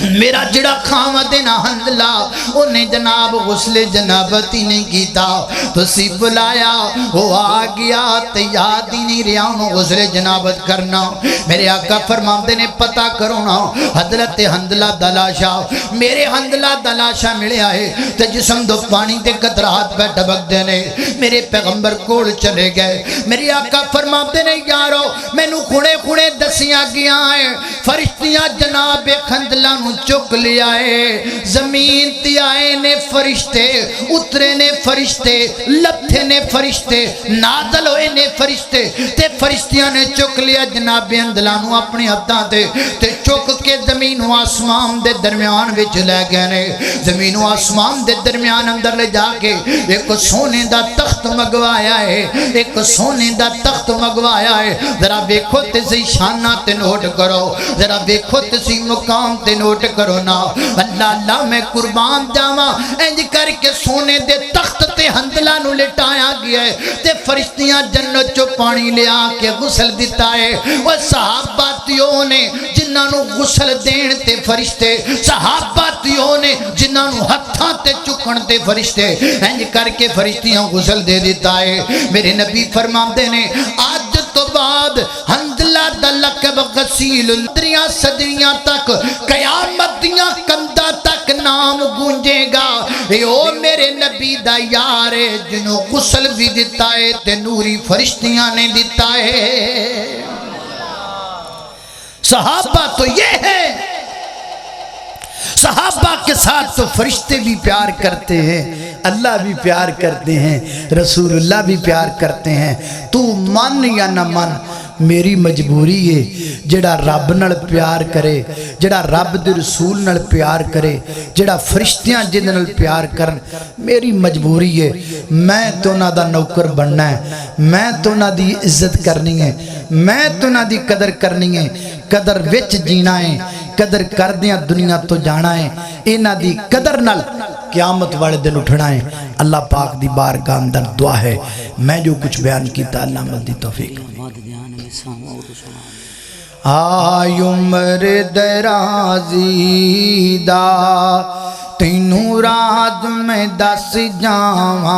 میرا جڑا خامد نہ حنظلہ انہیں جناب غسل جنابتی نہیں کیتا تو سی بلایا وہ آ گیا تیاد ہی نہیں رہا انہوں غسل جنابت کرنا میرے آقا فرماندے نے پتہ کرونا حضرت حنظلہ دلاشا میرے حنظلہ دلاشا ملے آئے تو جسم دو پانی دے قطرات پہ ڈبک دینے میرے پیغمبر کوڑ چلے گئے میرے آقا فرماندے نے یارو میں نو کھڑے کھڑے دسیاں گیا ہے فرشتیاں جناب حنظلہ نو چک لیا ہے زمین تی آئے نے فرشتے اترے نے فرشتے لپھے نے فرشتے نازل ہوئے نے فرشتے تے فرشتیاں نے چک لیا جناب حنظلہ اپنی ہتھاں تے چک کے زمین و آسمان دے درمیان وچ لے گئے نے زمین و آسمان دے درمیان اندر لے جا کے ایک سونے دا تخت مگوایا ہے ایک سونے دا تخت مگوایا ہے ذرا دیکھو تسی شانہ تے نوٹ کرو ذرا دیکھو تسی مقام تے نوٹ کرو نا اللہ اللہ میں قربان جاواں انج کر کے سونے دے تخت تے حنظلہ نو لٹایا گیا ہے تے فرشتیاں جنت چو پانی لے آ کے غسل دیتا ہے وہ صحاباتیوں نے جنہاں نو غسل دین تے فرشتے صحاباتیوں نے جنہاں نو ہتھاں تے چکن تے فرشتے انج کر کے فرشتیاں غسل دے دیتا ہے میرے نبی فرماندے نے آج تو بعد حنظلہ دا لقب غسیل دریاں صدریاں تک قیامت دیاں کندہ تک نام گونجے گا اے او میرے نبی دا یار ہے جنہوں غسل بھی دیتا ہے تے نوری فرشتیاں نے دیتا ہے صحابہ تو یہ ہے صحابہ کے ساتھ تو فرشتے بھی پیار کرتے ہیں اللہ بھی پیار کرتے ہیں رسول اللہ بھی پیار کرتے ہیں تو من یا نہ من میری مجبوری ہے جڑا رب نال پیار کرے جڑا رب دے رسول نال پیار کرے جڑا فرشتیاں جن نال پیار کرن میری مجبوری ہے میں تو نہ دا نوکر بننا ہے میں تو نہ دی عزت کرنی ہے میں تو نہ دی قدر کرنی ہے قدر وچ جینا ہے قدر کر دیاں دنیا تو جانا ہے اینا دی قدر نال قیامت والے دن اٹھنا ہے اللہ پاک دی بارگاہ اندر دعا ہے میں جو کچھ بیان کیتا اللہ مدی توفیق آئی عمر درازی دا تینوں رات میں دس جاواں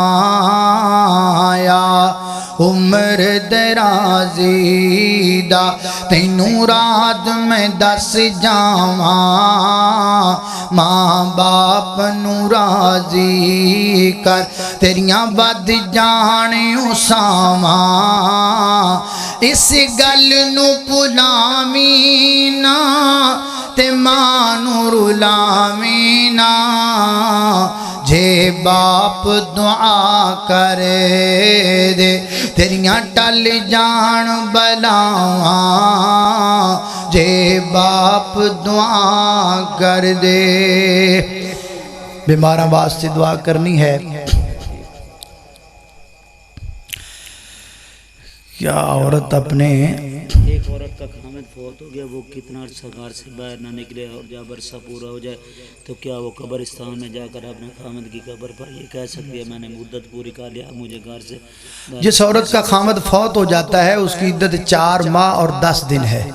یا عمر درازی دا تینوں رات میں دس جاواں ماں باپ نو راضی کر تیریاں ود جانیوں ساواں اس گل نو بلاوینا تے ماں نو رلاوینا جے باپ دعا کرے دے تیریاں ٹل جان بلاواں جے باپ دعا کر دے بیماراں واسطے دعا کرنی ہے کیا عورت اپنے ایک عورت کا خامد فوت ہو گیا وہ کتنا عرصہ گھر سے باہر نہ نکلے اور جب عرصہ پورا ہو جائے تو کیا وہ قبرستان میں جا کر اپنے خامد کی قبر پر یہ کہہ سکتی ہے میں نے مدت پوری کر لیا مجھے گھر سے جس عورت کا خامد فوت ہو جاتا ہے اس کی عدت 4 ماہ اور 10 دن ہے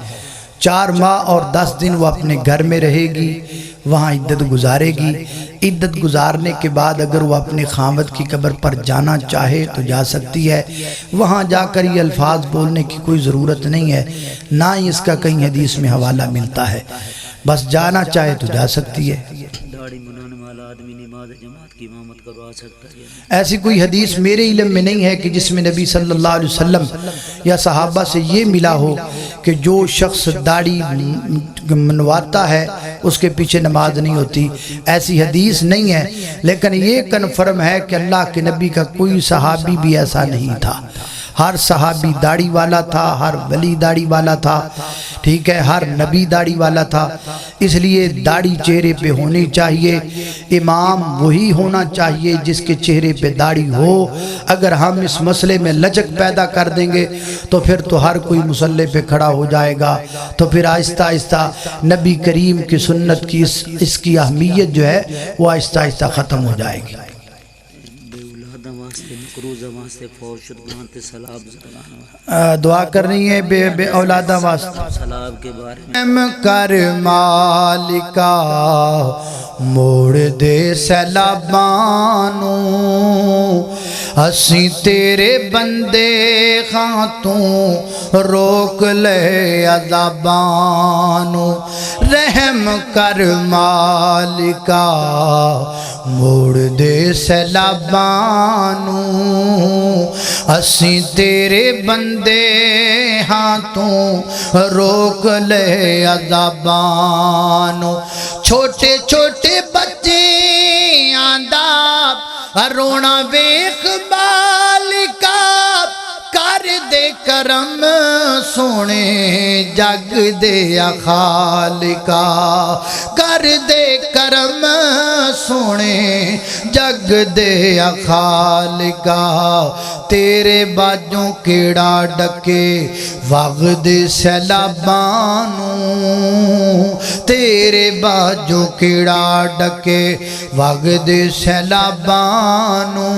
4 ماہ اور 10 دن وہ اپنے گھر میں رہے گی وہاں عدت گزارے گی عدت گزارنے کے بعد اگر وہ اپنے خامد کی قبر پر جانا چاہے تو جا سکتی ہے وہاں جا کر یہ الفاظ بولنے کی کوئی ضرورت نہیں ہے نہ ہی اس کا کہیں حدیث میں حوالہ ملتا ہے بس جانا چاہے تو جا سکتی ہے داڑھی منانے والا آدمی نماز جماعت کی امامت کروا سکتا ہے ایسی کوئی حدیث میرے علم میں نہیں ہے کہ جس میں نبی صلی اللہ علیہ وسلم یا صحابہ سے یہ ملا ہو کہ جو شخص داڑھی منواتا ہے اس کے پیچھے نماز نہیں ہوتی ایسی حدیث نہیں ہے لیکن یہ کنفرم ہے کہ اللہ کے نبی کا کوئی صحابی بھی ایسا نہیں تھا ہر صحابی داڑھی والا تھا، ہر ولی داڑھی والا تھا، ٹھیک ہے، ہر نبی داڑھی والا تھا، اس لیے داڑھی چہرے پہ ہونی چاہیے۔ امام وہی ہونا چاہیے جس کے چہرے پہ داڑھی ہو۔ اگر ہم اس مسئلے میں لچک پیدا کر دیں گے تو پھر تو ہر کوئی مصلی پہ کھڑا ہو جائے گا، تو پھر آہستہ آہستہ نبی کریم کی سنت کی اس کی اہمیت جو ہے وہ آہستہ آہستہ ختم ہو جائے گی۔ دعا کرنی ہے بے اولادہ واسطے۔ سلام کے بارے میں رحم کر مالکا موڑ دے سیلابانوں، اسی تیرے بندے خاں تو روک لے عذابانوں۔ رحم کر مالکا موڑ دے سیلابانوں، اسی تیرے بندے ہاں تو روک لے عذابانوں۔ چھوٹے چھوٹے بچے آندہ رونا ویخ مالکا، کر دے کرم سونے جگ دے خالقا، کر دے کرم سونے جگ دے خالقا۔ تیرے باجوں کیڑا ڈکے وغد سیلابانوں، تیرے باجوں کیڑا ڈکے وغد سیلابانوں،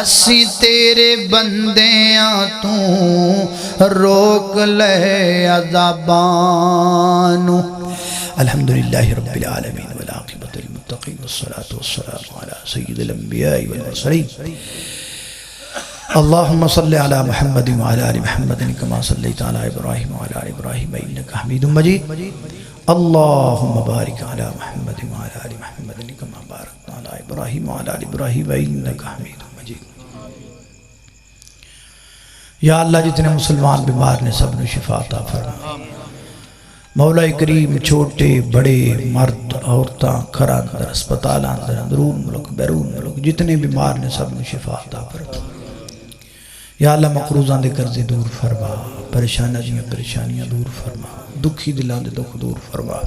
اسی تیرے بندیاں تو روک لے عذابانوں۔ الحمدللہ رب العالمین والعاقبۃ للمتقین والصلاة والسلام علی سید الانبیاء والمرسلین۔ اللہم صلی علی محمد وعلی آل محمد کما صلیت علی ابراہیم وعلی آل ابراہیم انکا حمید مجید۔ اللہم بارک علی محمد وعلی آل محمد کما بارکت علی ابراہیم وعلی آل ابراہیم انکا حمید مجید۔ یا اللہ جتنے مسلمان بیمار نے سب نے شفا عطا فرما۔ مولا کریم چھوٹے بڑے مرد عورتاں گھر اندر اسپتال اندر اندرون ملک بیرون ملک جتنے بیمار نے سب نے شفا عطا فرما۔ یا اللہ مقروضاں دے قرضے دور فرما، پریشانیاں دور فرما، دکھی دلاں دے دکھ دور فرما۔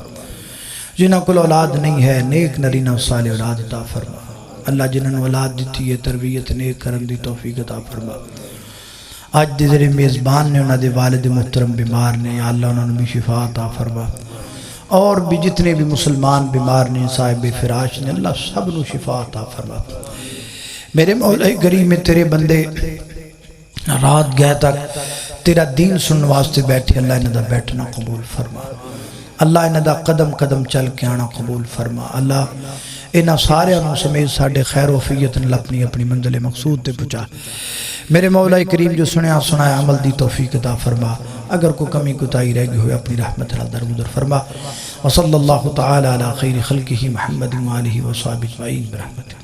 جنہاں کو اولاد نہیں ہے نیک نرینہ صالح اولاد عطا فرما۔ اللہ جنہاں نے اولاد دیتی ہے تربیت نیک کرن دی توفیق عطا فرما۔ آج دے ذریعے میزبان نے انہاں دے والد محترم بیمار نے، یا اللہ انہوں نے بھی شفا عطا فرما، اور بھی جتنے بھی مسلمان بیمار نے صاحب فراش نے، اللہ سب نو شفا عطا فرما۔ میرے مولا کریم میں تیرے بندے رات گئے تک تیرا دین سننے واسطے بیٹھے، اللہ انہاں دا بیٹھنا قبول فرما، اللہ انہاں دا قدم قدم چل کے آنا قبول فرما۔ اللہ انہاں سارے انہوں سمیت ساڑھے خیر و فیت نے اپنی اپنی منزل مقصود تے پہنچا۔ میرے مولا کریم جو سنیا سنایا عمل دی توفیق عطا فرما، اگر کوئی کمی کوتاہی رہ گئی ہوئے اپنی رحمت اللہ درگزر فرما۔ وصلی اللہ تعالی علی خیر خلقہ محمد وآلہ وصحبہ اجمعین برحمتہ۔